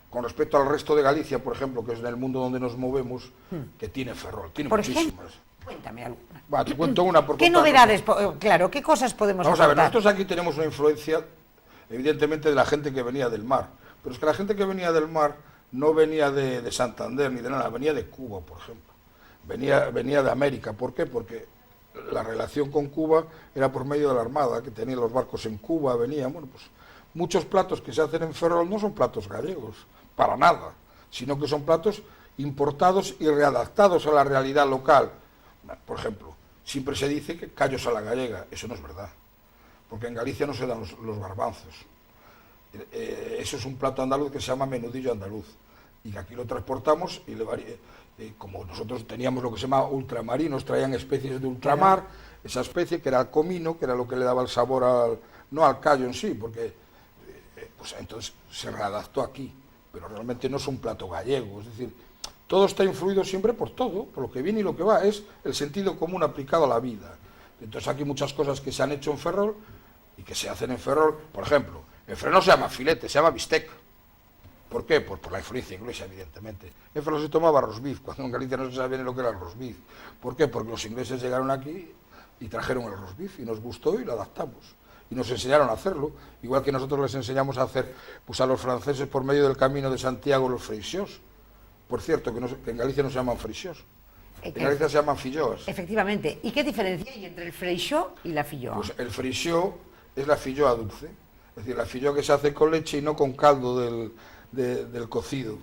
con respecto al resto de Galicia, por ejemplo, que es en el mundo donde nos movemos, que tiene Ferrol, tiene muchísimas. Cuéntame alguna. Va, te cuento una por ¿Qué novedades, claro, qué cosas podemos Vamos a ver, nosotros aquí tenemos una influencia, evidentemente, de la gente que venía del mar. Pero es que la gente que venía del mar no venía de Santander ni de nada, venía de Cuba, por ejemplo. Venía de América. ¿Por qué? Porque la relación con Cuba era por medio de la Armada, que tenía los barcos en Cuba, venían. Bueno, pues muchos platos que se hacen en Ferrol no son platos gallegos, para nada, sino que son platos importados y readaptados a la realidad local. Por ejemplo, siempre se dice que callos a la gallega, eso no es verdad, porque en Galicia no se dan los garbanzos. Eso es un plato andaluz que se llama menudillo andaluz, y que aquí lo transportamos y como nosotros teníamos lo que se llama ultramarinos, traían especies de ultramar, esa especie que era el comino, que era lo que le daba el sabor no al callo en sí, porque pues entonces se readaptó aquí, pero realmente no es un plato gallego, es decir, todo está influido siempre por todo, por lo que viene y lo que va, es el sentido común aplicado a la vida. Entonces aquí muchas cosas que se han hecho en Ferrol y que se hacen en Ferrol, por ejemplo, en Ferrol no se llama filete, se llama bistec. ¿Por qué? Pues por la influencia inglesa, evidentemente. En Ferrol se tomaba roast beef, cuando en Galicia no se sabía ni lo que era el roast beef. ¿Por qué? Porque los ingleses llegaron aquí y trajeron el roast beef y nos gustó y lo adaptamos. Y nos enseñaron a hacerlo, igual que nosotros les enseñamos a hacer pues a los franceses por medio del Camino de Santiago los freixós. Por cierto, que en Galicia no se llaman freixós, En Galicia se llaman filloas. Efectivamente. ¿Y qué diferencia hay entre el freixó y la filloa? Pues el freixó es la filloa dulce, es decir, la filloa que se hace con leche y no con caldo del cocido.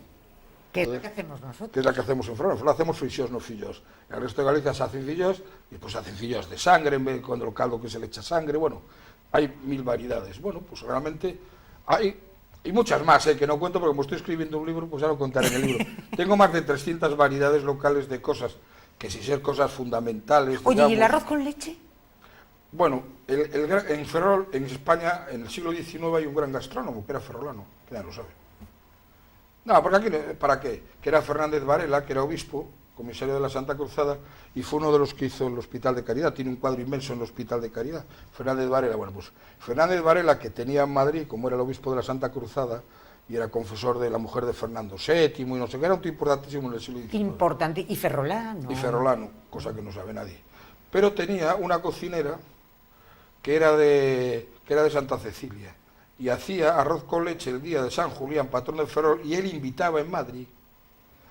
¿Qué es la que hacemos nosotros? Que es la que hacemos en Ferrol. En Ferrol hacemos freixós, no filloas. En el resto de Galicia se hacen filloas y pues se hacen filloas de sangre en vez de con el caldo que se le echa sangre. Bueno, hay 1000 variedades. Bueno, pues realmente hay muchas más, que no cuento porque como estoy escribiendo un libro, pues ya lo contaré en el libro. Tengo más de 300 variedades locales de cosas, que si ser cosas fundamentales. Oye, digamos. ¿y el arroz con leche? Bueno, en Ferrol, en España, en el siglo XIX hay un gran gastrónomo, que era ferrolano, que ya lo sabe. No, porque aquí, ¿para qué? Que era Fernández Varela, que era obispo, comisario de la Santa Cruzada, y fue uno de los que hizo el Hospital de Caridad. Tiene un cuadro inmenso en el Hospital de Caridad. Fernández Varela, bueno, pues Fernández Varela, que tenía en Madrid, como era el obispo de la Santa Cruzada, y era confesor de la mujer de Fernando VII, y no sé qué, era un tío importantísimo en el siglo XIX. Importante, y ferrolano. Y ferrolano, cosa que no sabe nadie. Pero tenía una cocinera que era de Santa Cecilia, y hacía arroz con leche el día de San Julián, patrón de Ferrol, y él invitaba en Madrid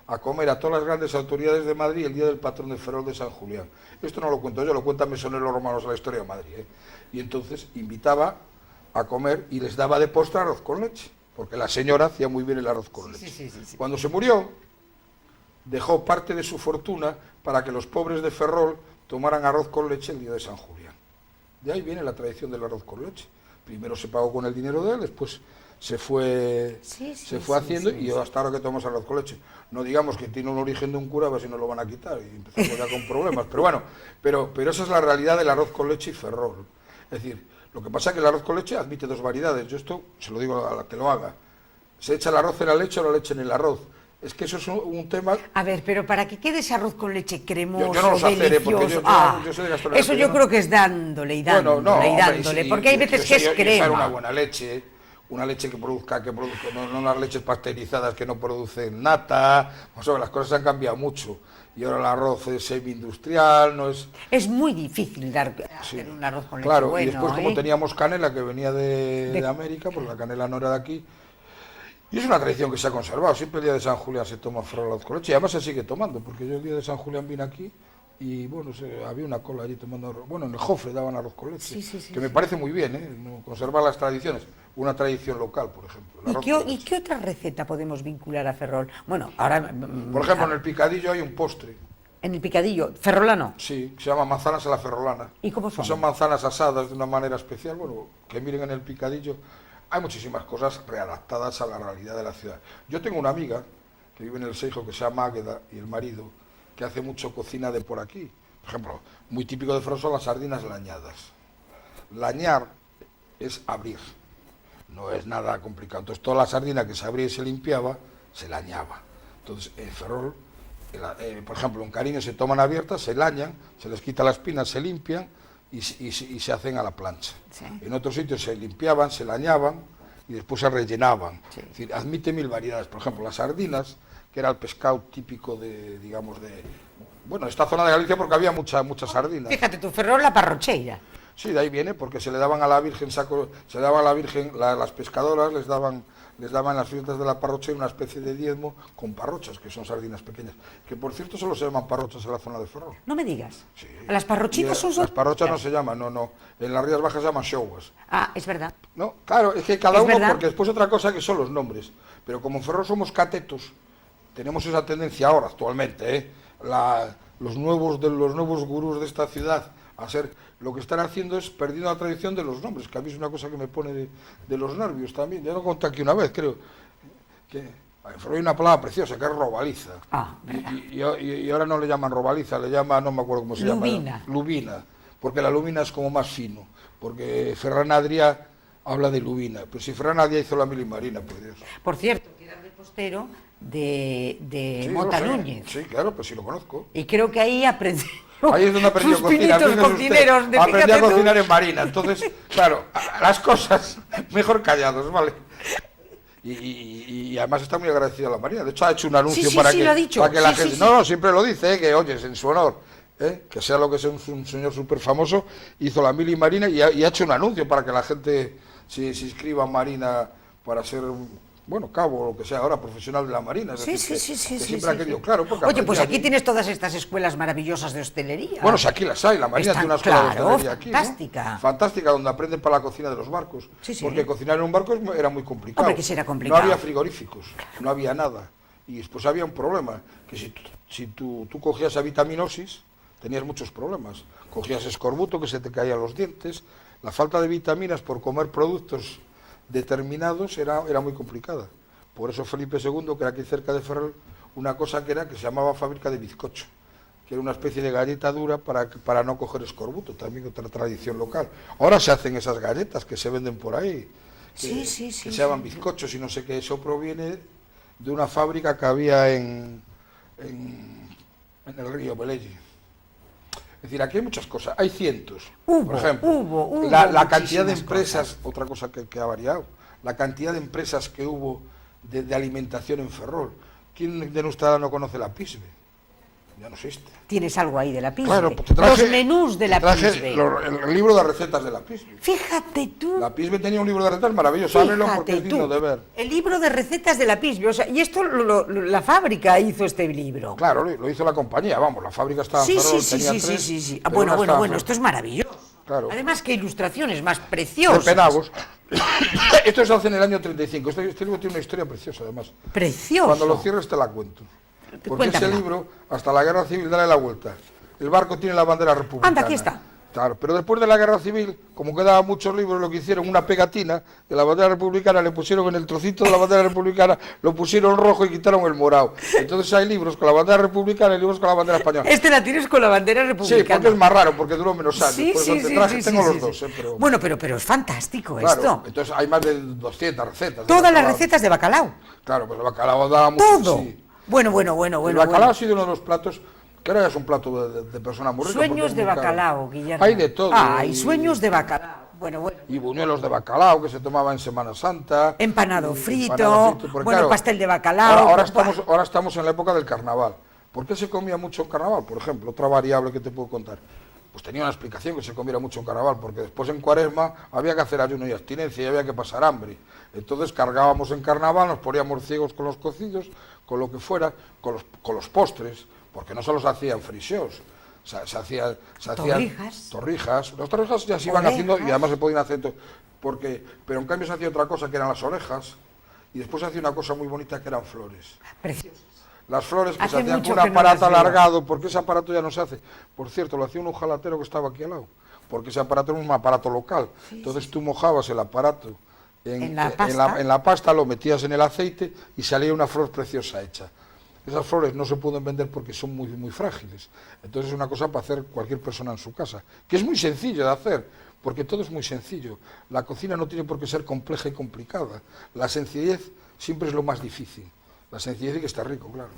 a comer a todas las grandes autoridades de Madrid el día del patrón de Ferrol de San Julián. Esto no lo cuento yo, lo cuentan mesoneros romanos a la historia de Madrid. Y entonces invitaba a comer y les daba de postre arroz con leche, porque la señora hacía muy bien el arroz con leche. Sí. Cuando se murió, dejó parte de su fortuna para que los pobres de Ferrol tomaran arroz con leche el día de San Julián. De ahí viene la tradición del arroz con leche. Primero se pagó con el dinero de él, después se fue haciendo y hasta ahora que tomamos arroz con leche. No digamos que tiene un origen de un cura, a ver si nos lo van a quitar y empezamos ya con problemas. Pero bueno, pero esa es la realidad del arroz con leche y Ferrol. Es decir, lo que pasa es que el arroz con leche admite 2 variedades. Yo esto se lo digo a la que lo haga. ¿Se echa el arroz en la leche o la leche en el arroz? Es que eso es un tema... A ver, pero para que quede ese arroz con leche cremoso, yo no lo sé hacer, porque yo soy de gastronomía. Eso yo creo que es dándole y dándole dándole, porque hay veces que es crema. Una buena leche, una leche que produzca no unas leches pasteurizadas que no producen nata. O sea, las cosas han cambiado mucho. Y ahora el arroz es semi-industrial, no es... Es muy difícil hacer un arroz con leche bueno. Claro, y después como teníamos canela que venía de América, porque la canela no era de aquí. Y es una tradición que se ha conservado. Siempre el día de San Julián se toma arroz con leche. Y además se sigue tomando, porque yo el día de San Julián vine aquí y bueno, había una cola allí tomando arroz. Bueno, en el Jofre daban arroz con leche, que me parece muy bien, conservar las tradiciones. Una tradición local, por ejemplo. ¿Y qué otra receta podemos vincular a Ferrol? Bueno, ahora... Por ejemplo, en el picadillo hay un postre. ¿En el picadillo? ¿Ferrolano? Sí, se llama manzanas a la ferrolana. ¿Y cómo son? Son manzanas asadas de una manera especial. Bueno, que miren en el picadillo. Hay muchísimas cosas readaptadas a la realidad de la ciudad. Yo tengo una amiga que vive en el Seijo, que se llama Águeda, y el marido, que hace mucho cocina de por aquí. Por ejemplo, muy típico de Ferrol son las sardinas lañadas. Lañar es abrir, no es nada complicado. Entonces, toda la sardina que se abría y se limpiaba, se lañaba. Entonces, en Ferrol, por ejemplo, en Cariño se toman abiertas, se lañan, se les quita las espinas, se limpian, y se hacen a la plancha. Sí. En otros sitios se limpiaban, se lañaban y después se rellenaban. Sí. Es decir, admite 1000 variedades. Por ejemplo, las sardinas, que era el pescado típico de esta zona de Galicia, porque había muchas sardinas. Fíjate, tu Ferrol la parrocheira. Sí, de ahí viene, porque se le daban a la Virgen, las pescadoras les daban en las fiestas de la parrocha una especie de diezmo con parrochas, que son sardinas pequeñas, que por cierto solo se llaman parrochas en la zona de Ferrol. No me digas. Sí. Las parrochitas son... Las parrochas no se llaman, no. En las Rías Bajas se llaman xouas. Ah, es verdad. No, claro, es que cada uno, porque después otra cosa que son los nombres. Pero como en Ferrol somos catetos, tenemos esa tendencia ahora, actualmente, los nuevos gurús de esta ciudad, a ser, lo que están haciendo es perdiendo la tradición de los nombres, que a mí es una cosa que me pone de los nervios también. Ya lo conté aquí una vez, creo, que en Ferrol hay una palabra preciosa, que es robaliza. Y ahora no le llaman robaliza, le llaman, no me acuerdo cómo se llama. Lubina, porque la lubina es como más fino, porque Ferran Adrià habla de lubina, pero si Ferran Adrià hizo la mili marina, por Dios. Por cierto, que era repostero de Mota Núñez. Sí, claro, pues sí lo conozco. Y creo que ahí aprendí. Ahí es donde aprendí a cocinar. Aprendí a cocinar en Marina. Entonces, claro, las cosas mejor callados, ¿vale? Y además está muy agradecido a la Marina. De hecho, ha hecho un anuncio para que la gente... No, siempre lo dice, que oyes, en su honor, que sea lo que sea un señor súper famoso, hizo la mili Marina y ha hecho un anuncio para que la gente se inscriba en Marina para ser bueno, cabo, o lo que sea, ahora profesional de la Marina. Es decir, que siempre ha querido, claro. Porque oye, pues aquí tienes todas estas escuelas maravillosas de hostelería. Bueno, si aquí las hay, la Marina tiene una escuela de hostelería aquí, fantástica. ¿no? Fantástica, donde aprenden para la cocina de los barcos. Porque cocinar en un barco era muy complicado. Hombre, que sí era complicado. No había frigoríficos, no había nada. Y después había un problema, que si tú cogías vitaminosis, tenías muchos problemas. Cogías escorbuto, que se te caían los dientes. La falta de vitaminas por comer productos determinados era muy complicada. Por eso Felipe II, que era aquí cerca de Ferrol, una cosa que se llamaba fábrica de bizcocho, que era una especie de galleta dura para no coger escorbuto, también otra tradición local. Ahora se hacen esas galletas que se venden por ahí, que se llaman bizcochos y no sé qué. Eso proviene de una fábrica que había en el río Belegi. Es decir, aquí hay muchas cosas, hay cientos. Por ejemplo, la cantidad de empresas, otra cosa que ha variado, la cantidad de empresas que hubo de alimentación en Ferrol. ¿Quién de nuestra no conoce la PISBE? Ya no existe. ¿Tienes algo ahí de la PISBE? Claro, pues los menús de la PISBE. El libro de recetas de la PISBE. Fíjate tú. La PISBE tenía un libro de recetas maravilloso, ábrelo porque es digno de ver. El libro de recetas de la PISBE, o sea, y esto la fábrica hizo este libro. Claro, lo hizo la compañía, vamos, la fábrica estaba en Ferrol, tenía tres. Sí. Bueno, esto es maravilloso. Claro. Además, qué ilustraciones más preciosas. De Penagos. Esto se hace en el año 35. Este libro tiene una historia preciosa, además. Precioso. Cuando lo cierres te la cuento. Porque Cuéntamela. ese libro, hasta la Guerra Civil, dale la vuelta. El barco tiene la bandera republicana. Anda, aquí está. Claro, pero después de la Guerra Civil, como quedaban muchos libros, lo que hicieron, una pegatina de la bandera republicana, le pusieron en el trocito de la bandera republicana, lo pusieron rojo y quitaron el morado. Entonces hay libros con la bandera republicana y libros con la bandera española. Este la tienes con la bandera republicana. Sí, porque es más raro, porque duró menos años. Sí, por eso tengo los dos. Pero... Bueno, pero es fantástico claro, esto. entonces hay más de 200 recetas. Todas las recetas de bacalao. Claro, pues el bacalao daba mucho. Todo. Sí. Bueno. El bacalao ha sido uno de los platos, que ahora es un plato de persona muy rica. Sueños de bacalao, Guillermo. Hay de todo. Hay sueños de bacalao. Bueno. Y buñuelos de bacalao que se tomaba en Semana Santa. Empanado frito, claro, pastel de bacalao. Ahora estamos en la época del carnaval. ¿Por qué se comía mucho en carnaval? Por ejemplo, otra variable que te puedo contar. Pues tenía una explicación que se comiera mucho en carnaval, porque después en Cuaresma había que hacer ayuno y abstinencia y había que pasar hambre. Entonces cargábamos en carnaval, nos poníamos ciegos con los cocidos, con lo que fuera, con los postres, porque no solo se hacían friseos, se hacían torrijas. Las torrijas ya se iban haciendo y además se podían hacer, pero en cambio se hacía otra cosa que eran las orejas, y después se hacía una cosa muy bonita que eran flores. Preciosas. Las flores que se hacían con un aparato alargado, porque ese aparato ya no se hace. Por cierto, lo hacía un ojalatero que estaba aquí al lado, porque ese aparato era un aparato local. Entonces tú mojabas el aparato en la pasta, lo metías en el aceite y salía una flor preciosa hecha. Esas flores no se pueden vender porque son muy, muy frágiles. Entonces es una cosa para hacer cualquier persona en su casa, que es muy sencillo de hacer, porque todo es muy sencillo. La cocina no tiene por qué ser compleja y complicada. La sencillez siempre es lo más difícil. La sencillez y que está rico, claro.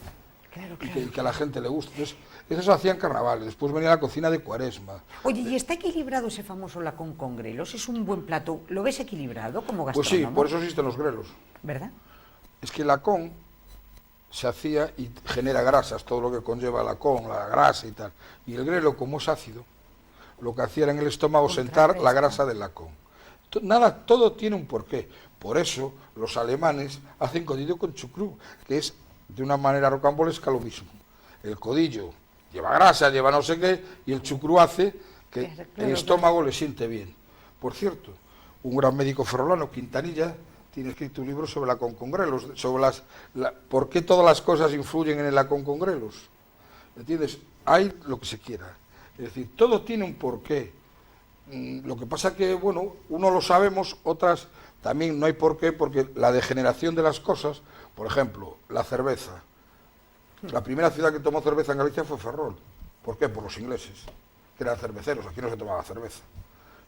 Y que a la gente le guste. Entonces, eso se hacía en carnaval. Después venía la cocina de Cuaresma. Oye, ¿y está equilibrado ese famoso lacón con grelos? ¿Es un buen plato? ¿Lo ves equilibrado como gastrónomo? Pues sí, por eso existen los grelos. ¿Verdad? Es que el lacón se hacía y genera grasas, todo lo que conlleva el lacón, la grasa y tal. Y el grelo, como es ácido, lo que hacía era en el estómago sentar la grasa del lacón. Todo tiene un porqué. Por eso los alemanes hacen codillo con chucrú, que es de una manera rocambolesca lo mismo. El codillo lleva grasa, lleva no sé qué, y el chucrú hace que el estómago le siente bien. Por cierto, un gran médico ferrolano, Quintanilla, tiene escrito un libro sobre el lacón con grelos, sobre por qué todas las cosas influyen en el lacón con grelos. ¿Entiendes? Hay lo que se quiera. Es decir, todo tiene un porqué. Lo que pasa que, bueno, uno lo sabemos, otras también no hay porqué, porque la degeneración de las cosas, por ejemplo, la cerveza. La primera ciudad que tomó cerveza en Galicia fue Ferrol. ¿Por qué? Por los ingleses, que eran cerveceros. Aquí no se tomaba cerveza.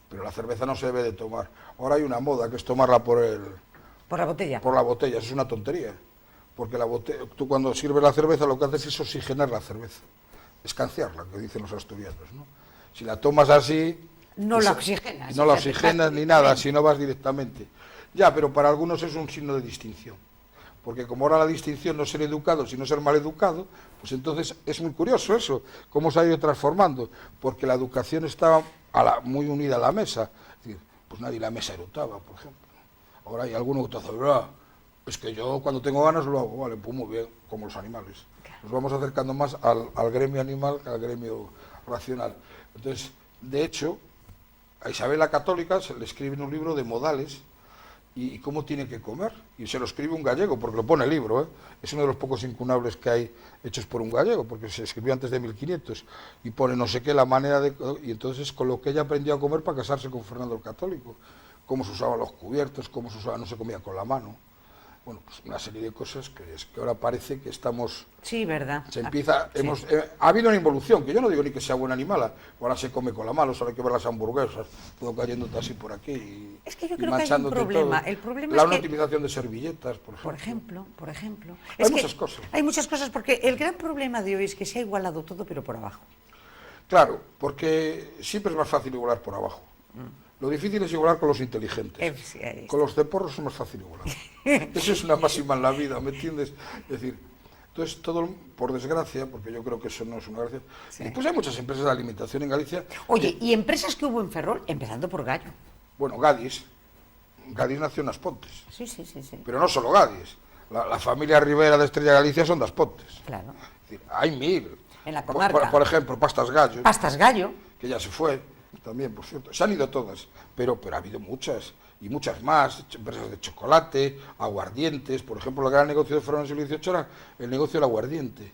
Pero la cerveza no se debe de tomar. Ahora hay una moda que es tomarla por la botella. Por la botella, eso es una tontería. Porque tú cuando sirves la cerveza lo que haces es oxigenar la cerveza. Escanciarla, que dicen los asturianos, ¿no? Si la tomas así... No la oxigenas. No la oxigenas ni nada, si no vas directamente. Ya, pero para algunos es un signo de distinción. Porque como ahora la distinción no es ser educado, sino ser mal educado, pues entonces es muy curioso eso, cómo se ha ido transformando. Porque la educación estaba muy unida a la mesa. Es decir, pues nadie la mesa erutaba, por ejemplo. Ahora hay alguno que te hace, Es que yo cuando tengo ganas lo hago, vale, pues muy bien, como los animales. Nos vamos acercando más al gremio animal que al gremio racional. Entonces, de hecho, a Isabel la Católica se le escribe un libro de modales y cómo tiene que comer. Y se lo escribe un gallego, porque lo pone el libro, ¿eh? Es uno de los pocos incunables que hay hechos por un gallego, porque se escribió antes de 1500. Y pone no sé qué, la manera de... Y entonces con lo que ella aprendió a comer para casarse con Fernando el Católico. Cómo se usaban los cubiertos, cómo se usaba, no se comía con la mano. Bueno, pues una serie de cosas que ahora parece que estamos... Sí, verdad. Se empieza... Sí. Ha habido una involución, que yo no digo ni que sea buena ni mala, ahora se come con la mano, solo hay que ver las hamburguesas, todo cayéndote así por aquí y... Es que yo creo que hay un problema. Todo. El problema la es que... utilización de servilletas, por ejemplo. Por ejemplo. Hay muchas cosas. Hay muchas cosas, porque el gran problema de hoy es que se ha igualado todo, pero por abajo. Claro, porque siempre es más fácil igualar por abajo. Lo difícil es igualar con los inteligentes. Con los ceporros es más fácil igualar. Eso es una máxima en la vida, ¿me entiendes? Es decir, entonces todo, por desgracia, porque yo creo que eso no es una gracia. Sí. Después hay muchas empresas de alimentación en Galicia. Oye, y empresas que hubo en Ferrol, empezando por Gallo. Bueno, Gadis. Gadis nació en As Pontes. Sí. Pero no solo Gadis. La familia Rivera de Estrella Galicia son de As Pontes. Claro. Es decir, hay 1000. En la comarca. Por ejemplo, Pastas Gallo. Pastas Gallo. Que ya se fue. También, por cierto, se han ido todas, pero ha habido muchas, y muchas más, empresas de chocolate, aguardientes, por ejemplo, el gran negocio de Ferrol en el siglo XVIII era el negocio del aguardiente,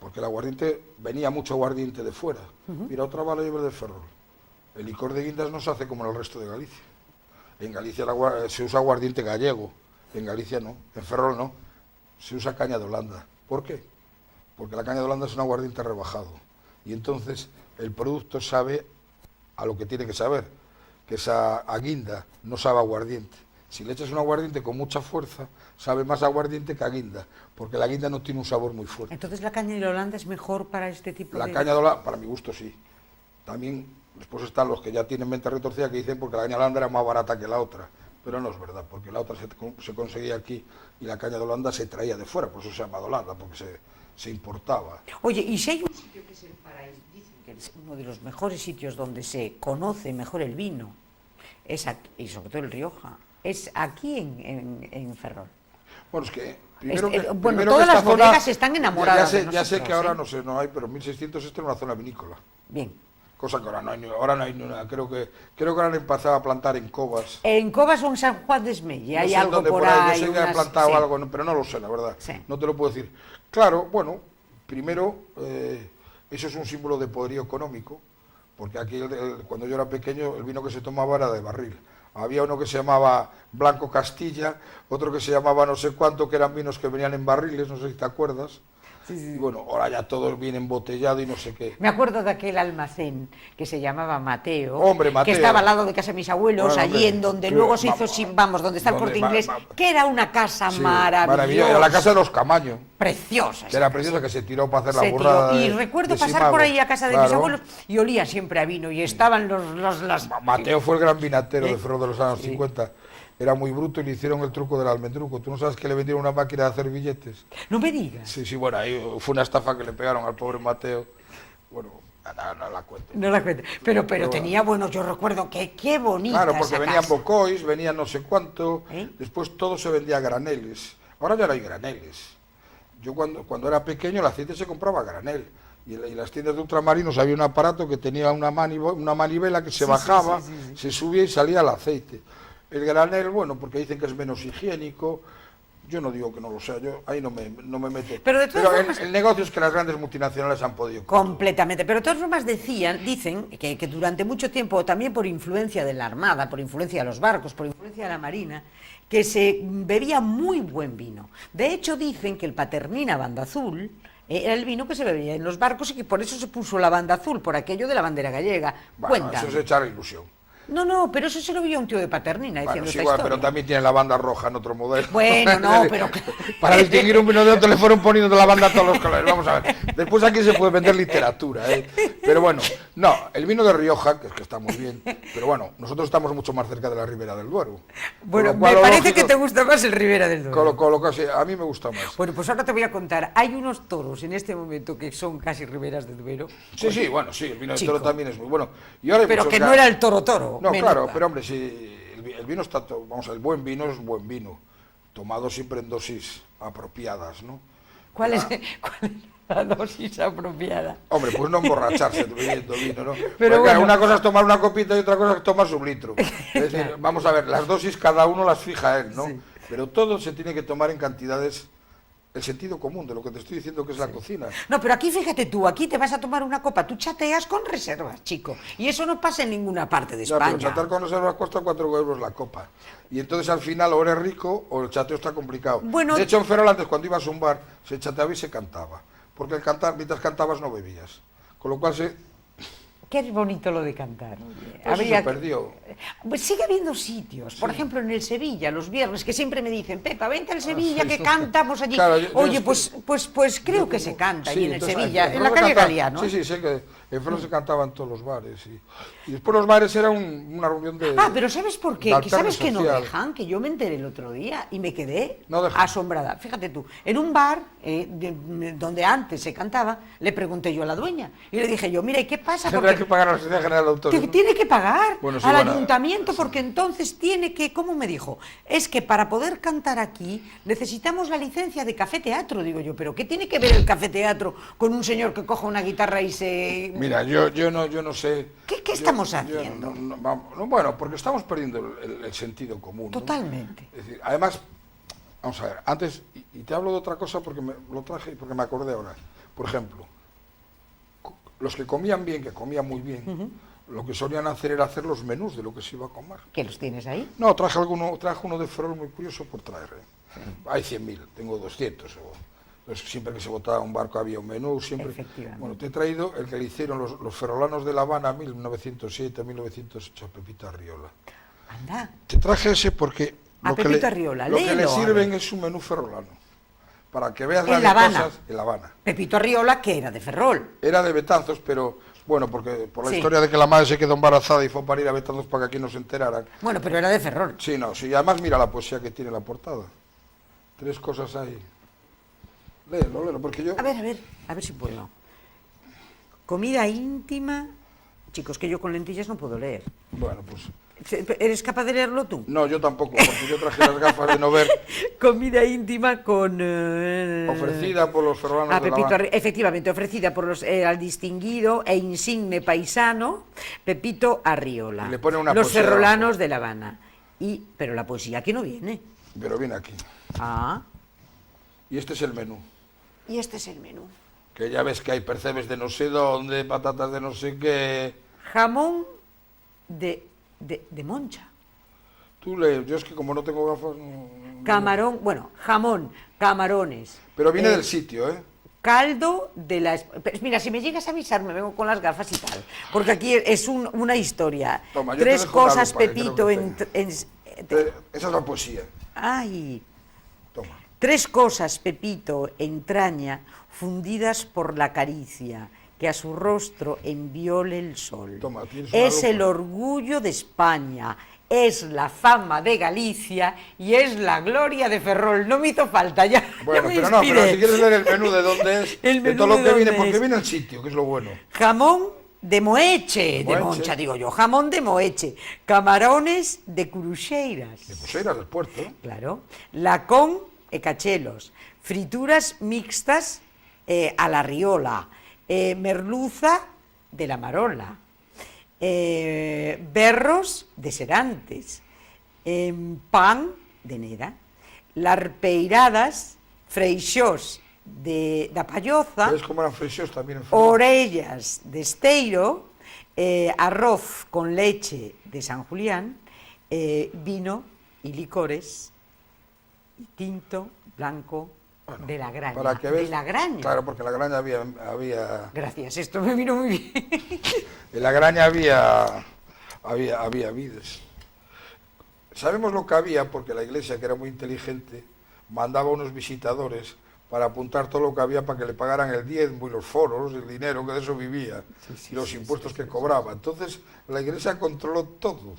porque el aguardiente, venía mucho aguardiente de fuera, mira, otra bala libre de Ferrol. El licor de guindas no se hace como en el resto de Galicia, en Galicia se usa aguardiente gallego, en Galicia no, en Ferrol no, se usa caña de Holanda. ¿Por qué? Porque la caña de Holanda es un aguardiente rebajado, y entonces el producto sabe a lo que tiene que saber, que esa guinda no sabe aguardiente. Si le echas un aguardiente con mucha fuerza, sabe más aguardiente que a guinda, porque la guinda no tiene un sabor muy fuerte. Entonces la caña de Holanda es mejor para este tipo de... La caña de Holanda, para mi gusto, sí. También, después están los que ya tienen mente retorcida que dicen porque la caña de Holanda era más barata que la otra, pero no es verdad, porque la otra se conseguía aquí y la caña de Holanda se traía de fuera, por eso se llama de Holanda, porque se importaba. Oye, y si hay un sitio que es el paraíso, dicen que es uno de los mejores sitios donde se conoce mejor el vino, es aquí, y sobre todo el Rioja, es aquí en Ferrol. Bueno, es que... bueno, todas las bodegas están enamoradas de nosotros. Ya sé que ahora no sé, no hay, pero en 1600 este era una zona vinícola. Bien. Cosa que ahora no hay ninguna. Creo que ahora han empezado a plantar en Cobas. En Cobas o en San Juan de Esmella, hay algo por ahí. Yo sé que han plantado algo, pero no lo sé, la verdad. Sí. No te lo puedo decir. Claro, bueno, primero, eso es un símbolo de poderío económico, porque aquí, cuando yo era pequeño, el vino que se tomaba era de barril. Había uno que se llamaba Blanco Castilla, otro que se llamaba no sé cuánto, que eran vinos que venían en barriles, no sé si te acuerdas. Sí. Y bueno, ahora ya todo viene embotellado y no sé qué. Me acuerdo de aquel almacén que se llamaba Mateo, hombre, Mateo, que estaba al lado de casa de mis abuelos, bueno, allí en donde luego se hizo, donde está el Corte Inglés, que era una casa maravillosa. Era la casa de los Camaño. Preciosa. Que era preciosa, que se tiró para hacer la burrada. Y recuerdo pasar por ahí a casa de mis abuelos y olía siempre a vino y estaban las... Mateo fue el gran vinatero de Ferrol de los años 50. Era muy bruto y le hicieron el truco del almendruco. ¿Tú no sabes que le vendieron una máquina de hacer billetes? No me digas. Sí, bueno, ahí fue una estafa que le pegaron al pobre Mateo. Bueno, no la cuento. No la cuento. Pero tenía, bueno, yo recuerdo que qué bonita. Claro, porque venían bocois, venían no sé cuánto. Después todo se vendía a graneles. Ahora ya no hay graneles. Yo cuando era pequeño el aceite se compraba a granel. Y en las tiendas de ultramarinos había un aparato que tenía una manivela que se bajaba, se subía y salía el aceite. El granel, bueno, porque dicen que es menos higiénico. Yo no digo que no lo sea, yo ahí no me meto. Pero formas, el negocio es que las grandes multinacionales han podido... Completamente, pero de todas formas dicen que durante mucho tiempo, también por influencia de la Armada, por influencia de los barcos, por influencia de la Marina, que se bebía muy buen vino. De hecho, dicen que el Paternina Banda Azul era el vino que se bebía en los barcos y que por eso se puso la banda azul, por aquello de la bandera gallega. Bueno, eso es echar ilusión. No, pero eso se lo vio un tío de Paternina diciendo sí, esta historia. Pero también tiene la banda roja en otro modelo. Bueno, no, pero... Para distinguir un vino de otro le fueron poniendo la banda a todos los colores. Vamos a ver. Después aquí se puede vender literatura, ¿eh? Pero bueno, no, el vino de Rioja, que es que está muy bien, pero bueno, nosotros estamos mucho más cerca de la Ribera del Duero. Bueno, me parece que te gusta más el Ribera del Duero. A mí me gusta más. Bueno, pues ahora te voy a contar. Hay unos toros en este momento que son casi Riberas del Duero. Sí, bueno, sí, el vino de Chico. toro también es muy bueno. Y ahora pero que no era el toro. No, claro, pero hombre, si el vino está... Vamos, el buen vino es buen vino. tomado siempre en dosis apropiadas, ¿no? ¿Cuál es la dosis apropiada? Hombre, pues no emborracharse bebiendo vino, ¿no? Pero porque bueno. una cosa es tomar una copita y otra cosa es tomar un litro. Es decir, vamos a ver, las dosis cada uno las fija él, ¿no? Sí. Pero todo se tiene que tomar en cantidades, el sentido común de lo que te estoy diciendo que es la cocina. No, pero aquí fíjate tú, aquí te vas a tomar una copa, tú chateas con reservas, chico, y eso no pasa en ninguna parte de Ya, España. pero chatear con reservas cuesta 4 euros la copa. Y entonces al final o eres rico o el chateo está complicado. Bueno, de hecho, en Ferrol antes cuando ibas a un bar se chateaba y se cantaba. Porque el cantar, mientras cantabas no bebías. Con lo cual Qué bonito lo de cantar. pues se perdió. Pues sigue habiendo sitios, por ejemplo en el Sevilla, los viernes, que siempre me dicen, Pepa, vente al Sevilla, que cantamos allí. Claro, Oye, es que- pues creo que se canta Sí, allí en el entonces, Sevilla, en la Ferrol calle cantaba- Galiano. Sí, sí, sé que en Ferrol se cantaba en todos los bares. Y después los bares era una reunión de... Ah, pero ¿sabes por qué? de Que sabes alterne que no social. dejan, que yo me enteré el otro día y me quedé No dejan. asombrada. Fíjate tú, en un bar donde antes se cantaba, le pregunté yo a la dueña y le dije yo, mira, ¿y qué pasa? Tendrá que pagar a la Sociedad General de Autores, ¿no? Tiene que pagar Bueno, sí, al bueno, ayuntamiento porque entonces tiene que, ¿cómo me dijo? Es que para poder cantar aquí necesitamos la licencia de Café Teatro, digo yo, pero ¿qué tiene que ver el Café Teatro con un señor que coja una guitarra y se... Mira, yo no sé... ¿Qué estamos haciendo? Bueno, porque estamos perdiendo el sentido común, ¿no? Totalmente. Es decir, además, vamos a ver, antes, y te hablo de otra cosa porque lo traje porque me acordé ahora. Por ejemplo, los que comían bien, que comían muy bien, lo que solían hacer era hacer los menús de lo que se iba a comer. ¿Qué los tienes ahí? No, traje uno de Ferrol muy curioso por traer. Hay 100.000, tengo 200. Entonces, siempre que se botaba un barco había un menú, siempre. Efectivamente. Bueno, te he traído el que le hicieron los ferrolanos de La Habana 1907, 1908, a Pepito Arriola. Anda. Te traje ese porque A Pepito Arriola, lo que le léelo, a sirven ver. es un menú ferrolano. Para que veas En las La Habana. cosas en La Habana. Pepito Arriola, que era de Ferrol. Era de Betanzos, pero bueno, porque por la Sí. historia de que la madre se quedó embarazada y fue para ir a Betanzos para que aquí no se enteraran. Bueno, pero era de Ferrol. Sí, no, sí, además mira la poesía que tiene la portada. 3 cosas ahí. Léelo, porque yo... A ver si puedo. Comida íntima. Chicos, que yo con lentillas no puedo leer. Bueno, pues... ¿Eres capaz de leerlo tú? No, yo tampoco, porque yo traje las gafas de no ver, Comida íntima con... ofrecida por los ferrolanos a de La Pepito Habana. efectivamente, ofrecida por al distinguido e insigne paisano Pepito Arriola. Y le pone una los poesía ferrolanos debajo. de La Habana. Pero la poesía aquí no viene. Pero viene aquí. Ah, Y este es el menú. y este es el menú. Que ya ves que hay percebes de no sé dónde, patatas de no sé qué... Jamón de Moncha. Tú lees, yo es que como no tengo gafas... Camarón, bueno, jamón, camarones. Pero viene del sitio, ¿eh? Caldo de la... Mira, si me llegas a avisar, me vengo con las gafas y tal. Porque aquí es una historia. Toma, yo te 3 dejo una cosas, lupa, que Pepito, creo que Esa es la poesía. Ay. Toma. 3 cosas, Pepito, entraña, fundidas por la caricia, que a su rostro envióle el sol. Toma, tienes una Es lupa. el orgullo de España, es la fama de Galicia y es la gloria de Ferrol. No me hizo falta, ya. Bueno, ya me pero no, pero inspiré. si quieres leer el menú de dónde es, El de menú todo lo de que viene, dónde porque es. viene el sitio, que es lo bueno. Jamón de Moeche, de Moeche. Moncha, digo yo, jamón de Moeche, camarones de Cruxeiras. De Poseiras, del puerto, ¿eh? Claro. Lacón e cachelos. Frituras mixtas a la riola. Merluza de la marola. Berros de Serantes. Pan de Neda. Larpeiradas, freixós da Palloza. ¿Ves cómo eran freixós también en Ferrol? Orellas de Esteiro, arroz con leche de San Julián, vino y licores, y tinto, blanco, Bueno, de la Graña. para que de veas- la Graña. Claro, porque en la Graña había Gracias, esto me vino muy bien. en la Graña había vides. Sabemos lo que había porque la iglesia, que era muy inteligente, mandaba unos visitadores para apuntar todo lo que había para que le pagaran el diezmo y los foros, el dinero, que de eso vivía, y los impuestos que cobraba. Entonces, la iglesia controló todo.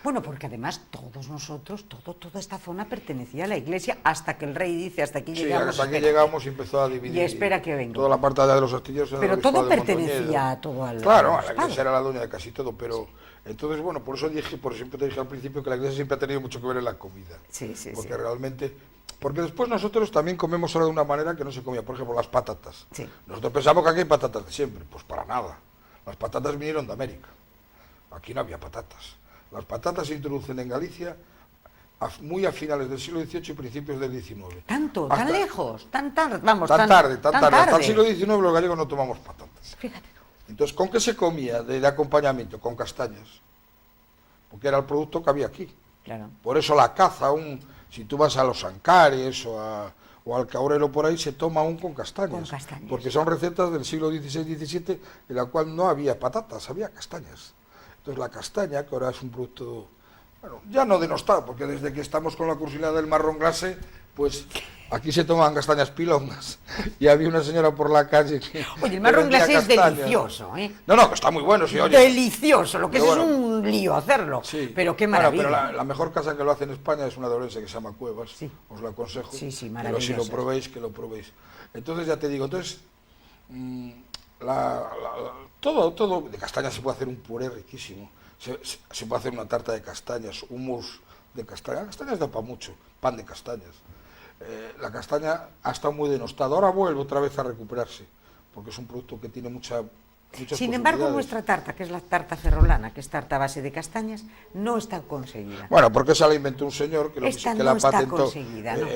Bueno, porque además todos nosotros, toda esta zona pertenecía a la iglesia hasta que el rey dice hasta aquí llegamos. Sí, hasta aquí llegamos y empezó a dividir. Y espera que venga. Toda la parte allá de los astilleros. Pero todo pertenecía a todo al Claro, a la Estado. iglesia era la dueña de casi todo, pero entonces, bueno, por eso siempre te dije al principio que la iglesia siempre ha tenido mucho que ver en la comida. Sí. Porque realmente, porque después nosotros también comemos ahora de una manera que no se comía, por ejemplo, las patatas. Sí. Nosotros pensamos que aquí hay patatas de siempre, pues para nada. Las patatas vinieron de América. Aquí no había patatas. Las patatas se introducen en Galicia muy a finales del siglo XVIII y principios del XIX. ¿Tanto? Hasta, ¿Tan lejos? ¿Tan tarde? Vamos, tan tarde. Hasta el siglo XIX los gallegos no tomamos patatas. Fíjate. Entonces, ¿con qué se comía de acompañamiento? Con castañas. Porque era el producto que había aquí. Claro. Por eso la caza, si tú vas a los Ancares o al Cabrero por ahí, se toma aún con castañas. Con castañas. Porque son recetas del siglo XVI-XVII en la cual no había patatas, había castañas. Entonces la castaña, que ahora es un producto, bueno, ya no denostado, porque desde que estamos con la cursilada del marrón glase, pues aquí se toman castañas pilongas. Y había una señora por la calle que... Oye, el marrón glacé es delicioso, ¿eh? No, que está muy bueno, sí, oye. Delicioso, lo que es bueno, un lío hacerlo. Sí. Pero qué maravilla. Bueno, pero la mejor casa que lo hace en España es una de Orense que se llama Cuevas. Sí. Os lo aconsejo. Sí, pero maravilloso. si lo probéis, que lo probéis. Entonces ya te digo, todo de castañas se puede hacer un puré riquísimo. Se puede hacer una tarta de castañas, hummus de castañas. Castañas da para mucho, pan de castañas. La castaña ha estado muy denostada. Ahora vuelve otra vez a recuperarse, porque es un producto que tiene muchas Sin embargo, posibilidades. nuestra tarta, que es la tarta ferrolana, que es tarta a base de castañas, no está conseguida. Bueno, porque esa la inventó un señor que, Esta que no la está patentó. conseguida, ¿no?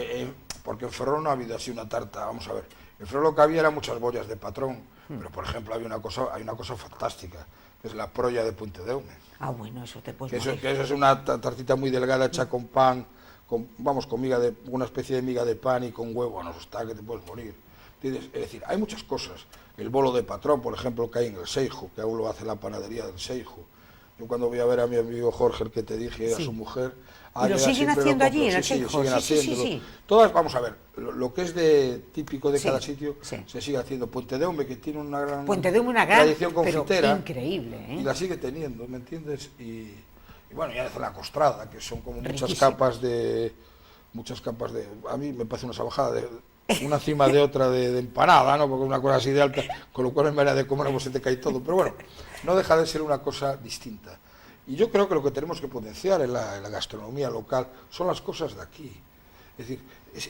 Porque en Ferrol no ha habido así una tarta. Vamos a ver, en Ferrol lo que había eran muchas bollas de patrón, pero por ejemplo hay una cosa fantástica, que es la prolla de Puentedeume. Ah, bueno, eso te puedes Que morir. eso es una tartita muy delgada hecha con pan, con una especie de miga de pan y con huevo. No, está que te puedes morir. Es decir, hay muchas cosas. El bolo de patrón, por ejemplo, que hay en el Seijo, que aún lo hace la panadería del Seijo. Yo cuando voy a ver a mi amigo Jorge, el que te dije, y a su mujer... ¿Y lo siguen haciendo allí en el Seijo? Sí, siguen haciéndolo. Sí. Todas, vamos a ver, lo que es típico de cada sitio, sí. se sigue haciendo. Puentedeume, que tiene una gran Puentedeume, tradición confitera, pero increíble, ¿eh? y la sigue teniendo, ¿me entiendes? Y bueno, ya hace la costrada, que son como muchas Riquísimo. capas de... A mí me parece una salvajada una encima de otra de empanada, ¿no? Porque es una cosa así de alta, con lo cual en manera de comer pues se te cae todo. Pero bueno, no deja de ser una cosa distinta. Y yo creo que lo que tenemos que potenciar en la gastronomía local son las cosas de aquí. Es decir,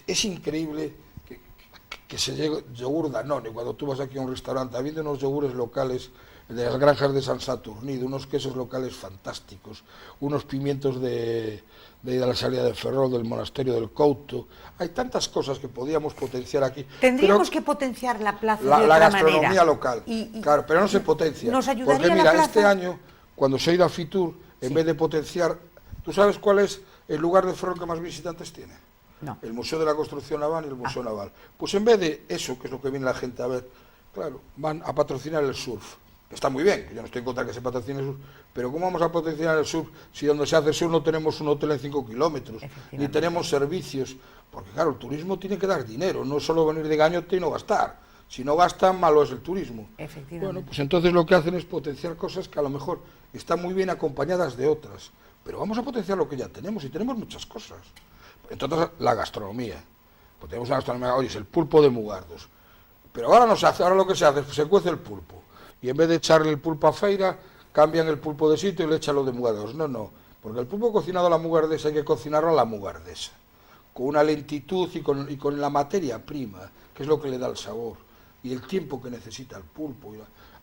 es increíble que se llegue yogur Danone. Cuando tú vas aquí a un restaurante, habiendo unos yogures locales de las granjas de San Saturnino, unos quesos locales fantásticos, unos pimientos de la salida de Ferrol, del monasterio del Couto. Hay tantas cosas que podíamos potenciar aquí. Tendríamos que potenciar la plaza de la otra gastronomía manera. local. Claro, pero no se potencia. ¿Nos ayudaría porque la mira, plaza? este año, cuando se ha ido a Fitur, en vez de potenciar... ¿Tú sabes cuál es el lugar de Ferrol que más visitantes tiene? No. El Museo de la Construcción Naval y el Museo Naval. Pues en vez de eso, que es lo que viene la gente a ver, claro, van a patrocinar el surf. Está muy bien, que yo no estoy en contra de que se patrocine el surf, pero ¿cómo vamos a patrocinar el surf si donde se hace surf no tenemos un hotel en 5 kilómetros, ni tenemos servicios? Porque claro, el turismo tiene que dar dinero, no es solo venir de gañote y no gastar. Si no gastan, malo es el turismo. Bueno, pues entonces lo que hacen es potenciar cosas que a lo mejor están muy bien acompañadas de otras, pero vamos a potenciar lo que ya tenemos, y tenemos muchas cosas. Entonces, la gastronomía. Pues tenemos una gastronomía, oye, es el pulpo de Mugardos. Pero ahora no se hace, ahora lo que se hace es se cuece el pulpo. Y en vez de echarle el pulpo a feira, cambian el pulpo de sitio y le echan lo de Mugardos. No, porque el pulpo cocinado a la mugardesa hay que cocinarlo a la mugardesa, con una lentitud y con la materia prima, que es lo que le da el sabor, y el tiempo que necesita el pulpo.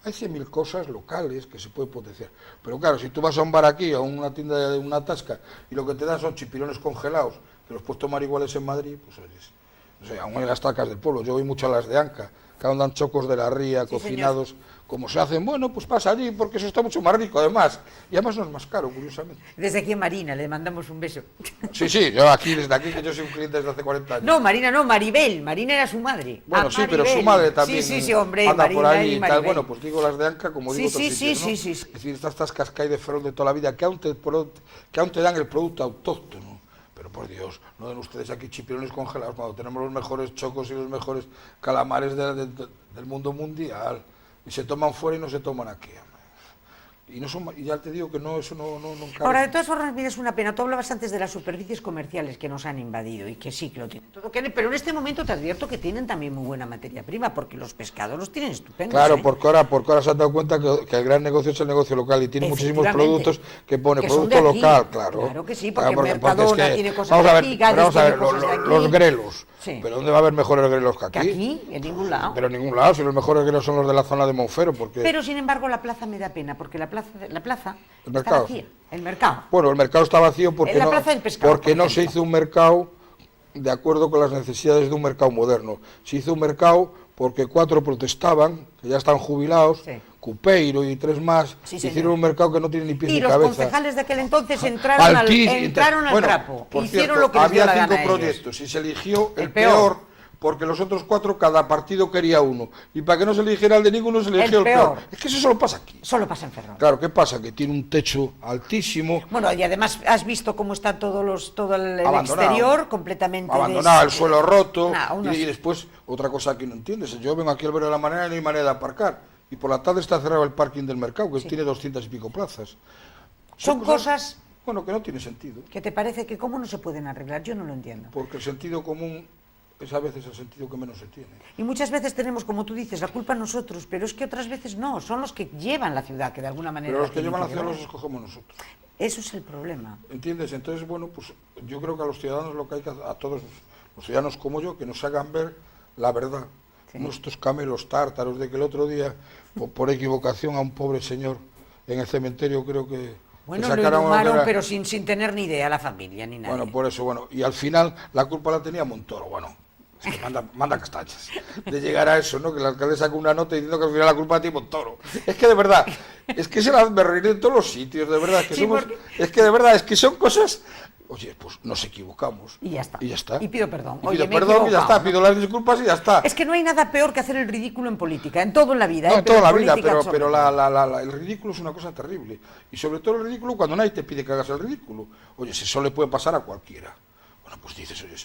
Hay 100.000 cosas locales que se pueden potenciar. Pero claro, si tú vas a un bar aquí, a una tienda de una tasca, y lo que te dan son chipirones congelados, que los puedes tomar iguales en Madrid, pues oyes, no sé, aún en las tascas del pueblo, yo voy mucho a las de Anca, que andan chocos de la ría, cocinados, señor. Como se hacen, bueno, pues pasa allí, porque eso está mucho más rico, además, y además no es más caro, curiosamente. Desde aquí a Marina, le mandamos un beso. Sí, yo aquí, desde aquí, que yo soy un cliente desde hace 40 años. No, Marina no, Maribel era su madre. Bueno, sí, pero su madre también sí, hombre, anda Marina por ahí y y Maribel. tal. Bueno, pues digo las de Anca, como digo otros sitios, ¿no? Sí. Es decir, estas cascais de Ferrol de toda la vida, que aún te dan el producto autóctono. Pero por Dios, no den ustedes aquí chipirones congelados cuando tenemos los mejores chocos y los mejores calamares del mundo mundial. Y se toman fuera y no se toman aquí. Y, no son, y ya te digo que no, eso no encaja. Ahora, de todas formas, mira, es una pena. Tú hablabas antes de las superficies comerciales que nos han invadido y que sí, que lo tienen todo. Pero en este momento te advierto que tienen también muy buena materia prima, porque los pescados los tienen estupendos. Claro, ¿eh? porque ahora se han dado cuenta que el gran negocio es el negocio local y tiene muchísimos productos que pone producto local, claro. Claro que sí, porque es Mercadona que, tiene cosas vamos a ver, de aquí, Gadis vamos a ver, tiene cosas de aquí. los grelos. Sí. ¿Pero dónde va a haber mejores grelos que aquí? Que aquí, en ningún lado. Pero en ningún lado, si los mejores grelos son los de la zona de Monfero, porque... Pero, sin embargo, la plaza me da pena, porque la plaza ¿El está mercado? vacía. El mercado. Bueno, el mercado está vacío porque, La plaza del pescado, porque no se hizo un mercado de acuerdo con las necesidades de un mercado moderno. Se hizo un mercado porque 4 protestaban, que ya están jubilados, Sí. Cupeiro y 3 más, Sí, hicieron señor. un mercado que no tiene ni pies Y ni los cabeza. concejales de aquel entonces entraron al Bueno, trapo, por hicieron cierto, lo que les dio había la 5 gana a ellos. proyectos y se eligió el peor. peor, porque los otros 4 cada partido quería uno. Y para que no se eligiera el de ninguno, se eligió el peor. Es que eso solo pasa aquí. Solo pasa en Ferrol. Claro, ¿qué pasa? Que tiene un techo altísimo. Bueno, y además has visto cómo está todo el Abandonado. exterior completamente Abandonado, el suelo roto. Nah, Y después, otra cosa que no entiendes, yo vengo aquí al ver de la manera y no hay manera de aparcar. Y por la tarde está cerrado el parking del mercado, que tiene 200 y pico plazas. Son cosas bueno, que no tiene sentido. que te parece que cómo no se pueden arreglar. Yo no lo entiendo. Porque el sentido común es a veces el sentido que menos se tiene. Y muchas veces tenemos, como tú dices, la culpa nosotros, pero es que otras veces no, son los que llevan la ciudad, que de alguna manera... Pero los que tienen llevan la ciudad llevar. los escogemos nosotros. Eso es el problema. ¿Entiendes? Entonces, bueno, pues yo creo que a los ciudadanos lo que hay que hacer, a todos los ciudadanos como yo, que nos hagan ver la verdad. Sí. No estos camelos tártaros de que el otro día, por equivocación, a un pobre señor en el cementerio, creo que... Bueno, que lo sacaron inhumaron, una- pero sin tener ni idea la familia, ni nada. Bueno, por eso, bueno. Y al final la culpa la tenía Montoro, bueno. Es que manda castañas. De llegar a eso, ¿no? Que el alcalde sacó una nota diciendo que al final la culpa la tiene Montoro. Es que de verdad, es que me reiré en todos los sitios, de verdad. Que Sí, somos, porque- es que de verdad, es que son cosas... Oye, pues nos equivocamos. Y ya está. Y ya está. Y pido perdón. Y Oye, pido me he perdón y ya está. equivocado, ¿no? Pido las disculpas y ya está. Es que no hay nada peor que hacer el ridículo en política, en todo en la vida. No, ¿eh? en toda Pero la en vida, política pero sobre el ridículo es una cosa terrible. Y sobre todo el ridículo cuando nadie te pide que hagas el ridículo. Oye, si eso le puede pasar a cualquiera. Bueno, pues dices, oye,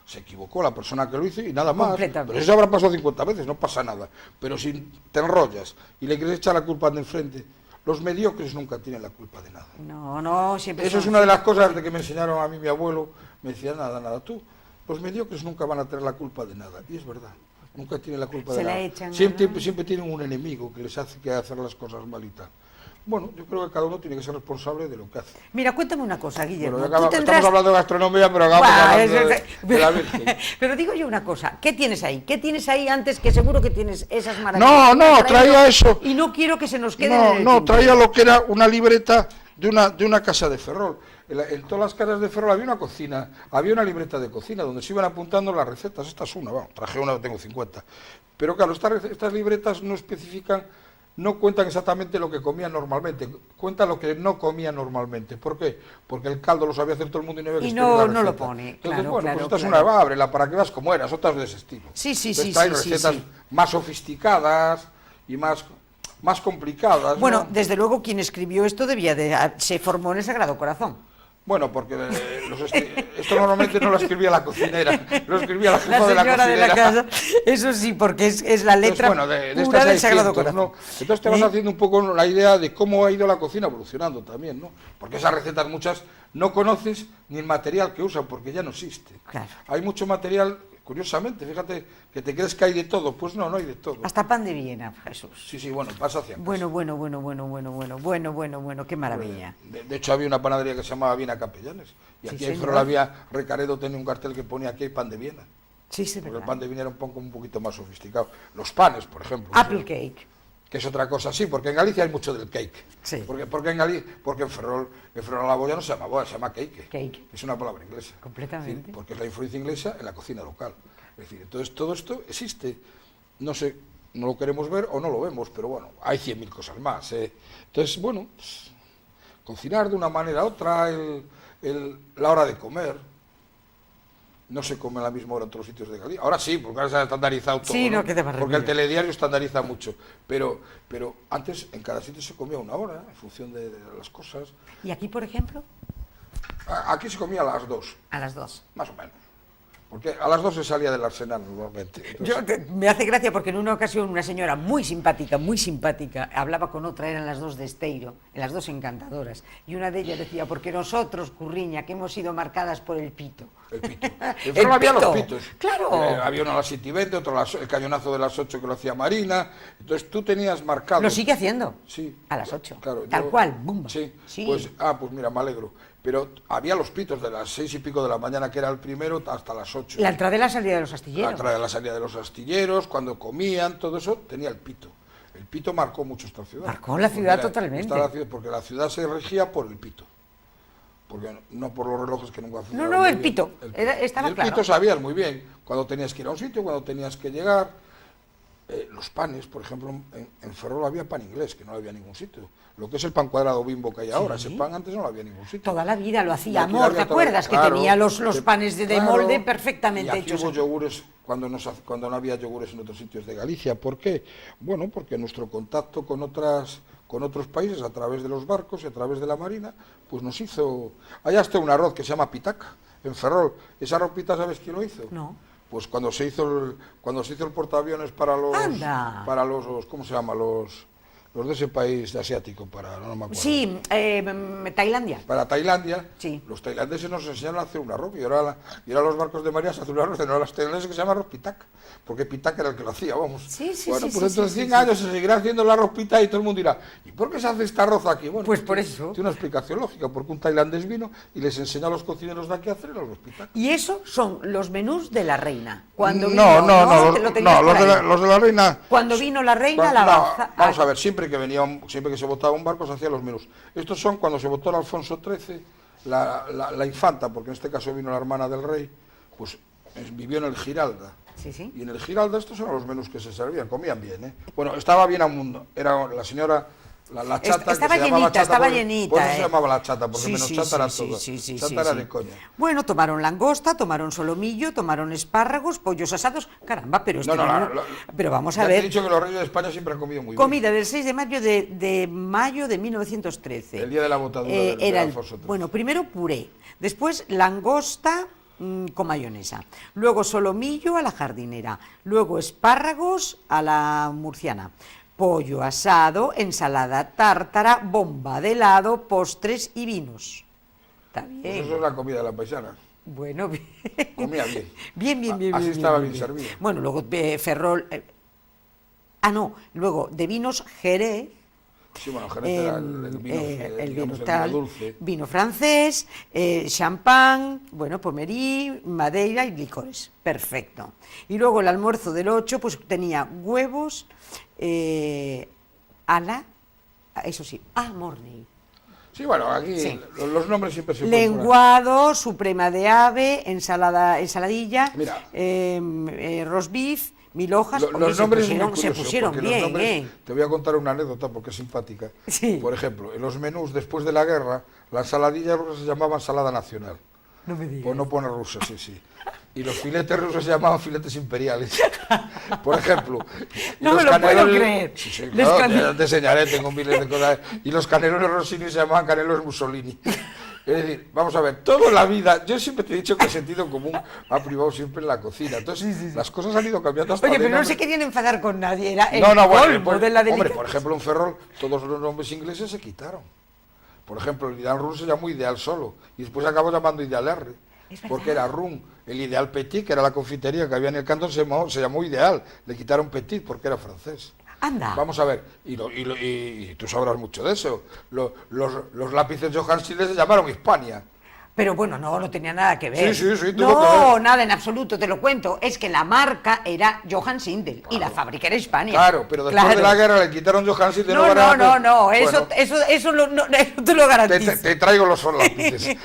se equivocó la persona que lo hizo y nada más. Completamente. Pero eso habrá pasado 50 veces, no pasa nada. Pero si te enrollas y le quieres echar la culpa al de enfrente, los mediocres nunca tienen la culpa de nada. No, siempre Eso es son- una de las cosas de que me enseñaron a mí mi abuelo. Me decía, nada, tú. Los mediocres nunca van a tener la culpa de nada. Y es verdad. Nunca tienen la culpa Se de la nada. echan, Siempre, ¿no? siempre tienen un enemigo que les hace que hacer las cosas mal y tal. Bueno, yo creo que cada uno tiene que ser responsable de lo que hace. Mira, cuéntame una cosa, Guillermo. Bueno, Tú tendrás... estamos hablando de gastronomía, pero acabamos Buah, hablando de la pero, Virgen. pero digo yo una cosa, ¿qué tienes ahí? ¿Qué tienes ahí antes que seguro que tienes esas maravillas? No, que has traído? traía eso. Y no quiero que se nos quede en el No, tintero. traía lo que era una libreta de una casa de Ferrol. En todas las casas de Ferrol había una cocina, había una libreta de cocina donde se iban apuntando las recetas. Esta es una, vamos, traje una, tengo 50. Pero claro, estas libretas no especifican, no cuentan exactamente lo que comían normalmente, cuentan lo que no comían normalmente. ¿Por qué? Porque el caldo lo sabía hacer todo el mundo y no había que Y escribir la no lo receta. pone, Entonces, claro, bueno, claro, pues esta es claro. una, ábrela para que veas cómo eras, otras de ese estilo. Sí, Entonces, trae recetas sí. más sofisticadas y más complicadas. Bueno, ¿no? desde luego quien escribió esto se formó en el Sagrado Corazón. Bueno, porque esto normalmente no lo escribía la cocinera, lo escribía la jefa La de la señora de cocinera. la casa, eso sí, porque es la letra Entonces, bueno, de pura estas del hay Sagrado cientos, Corazón. ¿no? Entonces te vas haciendo un poco la idea de cómo ha ido la cocina evolucionando también, ¿no? Porque esas recetas muchas no conoces ni el material que usan, porque ya no existe. Claro. Hay mucho material, curiosamente, fíjate, que te crees que hay de todo, pues no hay de todo. Hasta pan de Viena, Jesús. Sí, bueno, pasa hacia casa. Bueno, qué maravilla. De hecho, había una panadería que se llamaba Viena Capellanes, y Sí, aquí en señor. Ferrol había, Recaredo tenía un cartel que ponía aquí hay pan de Viena. Sí, sí, Porque el verdad. pan de Viena era un poquito más sofisticado. Los panes, por ejemplo. Apple cake. Que es otra cosa, sí, porque en Galicia hay mucho del cake. Sí. Porque en Ferrol la boya no se llama boya, se llama cake. Cake. Es una palabra inglesa. Completamente. Es decir, porque es la influencia inglesa en la cocina local. Es decir, entonces todo esto existe. No sé, no lo queremos ver o no lo vemos, pero bueno, hay 100.000 cosas más. Entonces, bueno, pues, cocinar de una manera u otra, la hora de comer. No se come a la misma hora en todos los sitios de Galicia. Ahora sí, porque ahora se ha estandarizado todo. Sí, no, que te va a porque el reír. telediario estandariza mucho. Pero antes en cada sitio se comía una hora, en función de las cosas. ¿Y aquí, por ejemplo? Aquí se comía a las 2, A las 2. más o menos. Porque a las 2 se salía del Arsenal normalmente. Me hace gracia porque en una ocasión una señora muy simpática, hablaba con otra, eran las dos de Esteiro, las dos encantadoras, y una de ellas decía, porque nosotros, Curriña, que hemos sido marcadas por el pito. El pito. En forma había los pitos. Claro. Había uno a las 7 y 20, otro el cañonazo de las 8 que lo hacía Marina. Entonces tú tenías marcado. Lo sigue haciendo. Sí. A las 8. Claro, tal cual, bumba. Sí. Sí. Pues mira, me alegro. Pero había los pitos de las 6 y pico de la mañana, que era el primero, hasta las 8. La entrada y la salida de los astilleros. La entrada y la salida de los astilleros, cuando comían, todo eso, tenía el pito. El pito marcó mucho esta ciudad. Marcó la ciudad totalmente. Porque la ciudad se regía por el pito. Porque no por los relojes que nunca funcionaban. No, el pito. Estaba claro. El pito sabías muy bien cuando tenías que ir a un sitio, cuando tenías que llegar. Los panes, por ejemplo, en Ferrol había pan inglés, que no había en ningún sitio. Lo que es el pan cuadrado Bimbo que hay ahora, ese pan antes no lo había en ningún sitio. Toda la vida lo hacía Amor, ¿te acuerdas? Claro, que tenía los panes de molde perfectamente hechos. Y aquí hubo yogures cuando no había yogures en otros sitios de Galicia. ¿Por qué? Bueno, porque nuestro contacto con otros países a través de los barcos y a través de la marina, pues nos hizo... Hay hasta un arroz que se llama pitaca, en Ferrol. ¿Esa arropita sabes quién lo hizo? No. Pues cuando se hizo el portaaviones para los ¿cómo se llama? Los de ese país asiático, no me acuerdo. Sí, Tailandia. Para Tailandia, sí. Los tailandeses nos enseñaron a hacer un arroz, y ahora los barcos de María se hacen un arroz, no los tailandeses, que se llama arroz pitaca, porque pitaca era el que lo hacía, vamos. Sí, bueno, pues dentro de 100 años se seguirá haciendo el arroz pitaca y todo el mundo dirá, ¿y por qué se hace este arroz aquí? Bueno, pues por eso. Tiene una explicación lógica, porque un tailandés vino y les enseñó a los cocineros de aquí a hacer el arroz pitaca. Y eso son los menús de la reina. Cuando los de la reina. Cuando vino la reina, vamos a ver, siempre que se votaba un barco se hacían los menús. Estos son cuando se votó el Alfonso XIII, la infanta, porque en este caso vino la hermana del rey, pues vivió en el Giralda. Sí. Y en el Giralda estos eran los menús que se servían, comían bien, ¿eh? Bueno, estaba bien a mundo, era la señora... La chata, estaba llenita, por eso se llamaba la chata, porque menos chata era todo. Chata era de coña. Bueno, tomaron langosta, tomaron solomillo, tomaron espárragos, pollos asados, caramba, pero pero vamos a ver. Te he dicho que los reyes de España siempre han comido muy bien. Comida del 6 de mayo de 1913. El día de la botadura del Alfonso XIII. Bueno, primero puré, después langosta con mayonesa, luego solomillo a la jardinera, luego espárragos a la murciana, pollo asado, ensalada tártara, bomba de helado, postres y vinos. Está bien. Pues eso es la comida de la paisana. Bueno, bien. Comía bien. Bien. Así estaba bien servida. Bueno, luego Ferrol... luego de vinos Jerez. Sí, bueno, Jerez era el vino dulce. Vino francés, champán, Pomerí, Madeira y licores. Perfecto. Y luego el almuerzo del 8, pues tenía huevos, eso sí, mornay. Sí, bueno, aquí los nombres siempre se lenguado, suprema de ave, ensaladilla, roast beef, 1000 hojas. Los nombres se pusieron bien, Te voy a contar una anécdota porque es simpática. Sí. Por ejemplo, en los menús después de la guerra, la ensaladilla rusa se llamaba ensalada nacional. No me digas. Pues no pone rusa, sí. Y los filetes rusos se llamaban filetes imperiales. Por ejemplo. No me lo puedo creer. Sí, claro, te enseñaré, tengo miles de cosas. Y los canelones Rossini se llamaban canelones Mussolini. Es decir, vamos a ver, toda la vida, yo siempre te he dicho que el sentido común ha privado siempre en la cocina. Entonces, las cosas han ido cambiando hasta... Oye, pero no se querían enfadar con nadie, era el colmo de la delicadeza. Hombre, por ejemplo, en Ferrol, todos los nombres ingleses se quitaron. Por ejemplo, el Ideal Rum se llamó Ideal solo, y después se acabó llamando Ideal R, porque era Rum. El Ideal Petit, que era la confitería que había en el cantón, se llamó Ideal, le quitaron Petit porque era francés. Anda. Vamos a ver, y tú sabrás mucho de eso, los lápices Johann Sidel se llamaron Hispania. Pero bueno, no tenía nada que ver. Sí, no, nada en absoluto, te lo cuento. Es que la marca era Johann Sindel y la fábrica era Hispania. Claro, pero después de la guerra le quitaron Johann Sindel. No, eso te lo garantizo. Te traigo los lápices.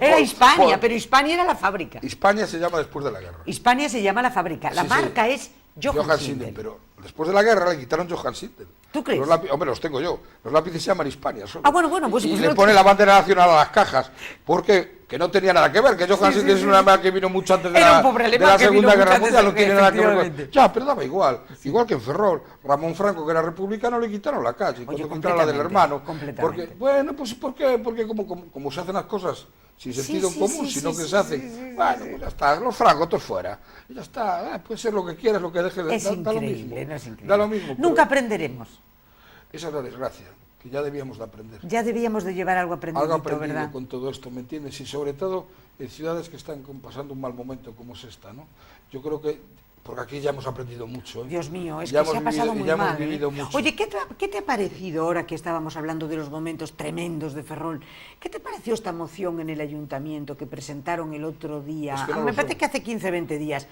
Era Hispania, pero Hispania era la fábrica. Hispania se llama después de la guerra. Hispania se llama la fábrica. La marca es Johann Sindel. Pero después de la guerra le quitaron Johann Sindel. ¿Tú crees? Hombre, los tengo yo. Los lápices se llaman Hispania solo. Bueno, pues... Y le pone la bandera nacional a las cajas. Porque que no tenía nada que ver, que Johann Seitz es un alemán que vino mucho antes de Era un la, pobre de alemán la que vino Segunda mucho Guerra antes Mundial, de- no tiene nada que ver efectivamente. con... Ya, pero daba igual, igual que en Ferrol, Ramón Franco, que era republicano, le quitaron la calle, cuando quitaron la del hermano, porque, bueno, pues ¿por qué? Porque como se hacen las cosas sin sentido común, sino que se hacen, bueno, pues ya está, los francos, todos fuera, y ya está, puede ser lo que quieras, lo que dejes, Es da lo mismo, increíble, no es increíble. da lo mismo. Nunca pero aprenderemos. esa es la desgracia, que ya debíamos de aprender. Ya debíamos de llevar algo aprendido, Algo aprendido ¿verdad? con todo esto, ¿me entiendes? Y sobre todo en ciudades que están pasando un mal momento como es esta, ¿no? Yo creo que, porque aquí ya hemos aprendido mucho, ¿eh? Dios mío, es Ya que se ha hemos pasado vivido- muy ya hemos mal. vivido mucho. Oye, ¿qué te ha parecido ahora que estábamos hablando de los momentos tremendos de Ferrol? ¿Qué te pareció esta moción en el ayuntamiento que presentaron el otro día? Es que no me lo parece sé. que hace 15, 20 días,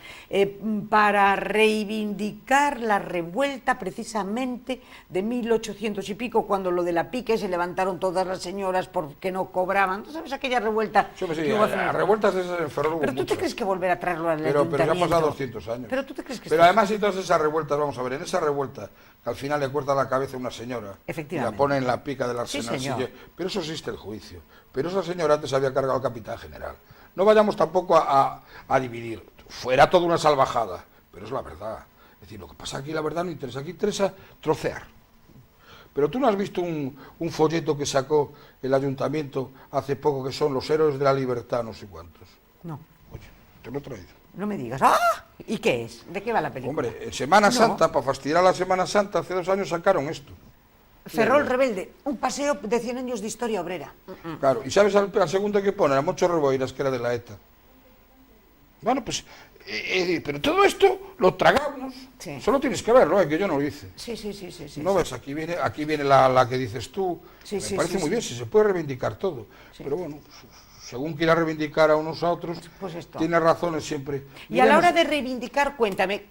para reivindicar la revuelta precisamente de 1800 y pico, cuando lo de la pique se levantaron todas las señoras porque no cobraban. ¿Tú sabes aquella revuelta? Sí, que hubo hace las unos- revueltas de esas en Ferrol hubo ¿Pero tú te muchas. crees que volver a traerlo al Pero ya han ayuntamiento? pasado 200 años. ¿Pero tú te crees que Pero esto- además, y todas esas revueltas, vamos a ver, en esa revuelta, que al final le corta la cabeza a una señora, y Efectivamente. la pone en la pica del Sí, arsenal, señor. pero eso existe el juicio. Pero esa señora antes había cargado al capitán general. No vayamos tampoco a dividir. Fuera toda una salvajada, pero es la verdad. Es decir, lo que pasa aquí, la verdad, no interesa. Aquí interesa trocear. Pero tú no has visto un folleto que sacó el ayuntamiento hace poco, que son los héroes de la libertad, no sé cuántos. No. Oye, te lo he traído. No me digas. ¡Ah! ¿Y qué es? ¿De qué va la película? Hombre, en Semana No. Santa, para fastidiar la Semana Santa, hace 2 años sacaron esto. Ferrol Rebelde, un paseo de 100 años de historia obrera. Claro, ¿y sabes al segundo que pone? A Moncho Reboiras, que era de la ETA. Bueno, pues, pero todo esto lo tragamos. Sí. Solo tienes que verlo, que yo no lo hice. Sí, sí, sí, sí, sí. No ves, aquí viene la que dices tú. Sí, Me sí, parece sí, muy sí. bien, si se puede reivindicar todo. Pero bueno, según quiera reivindicar a unos a otros, Pues esto. tiene razones siempre. Y a la hora de reivindicar, cuéntame,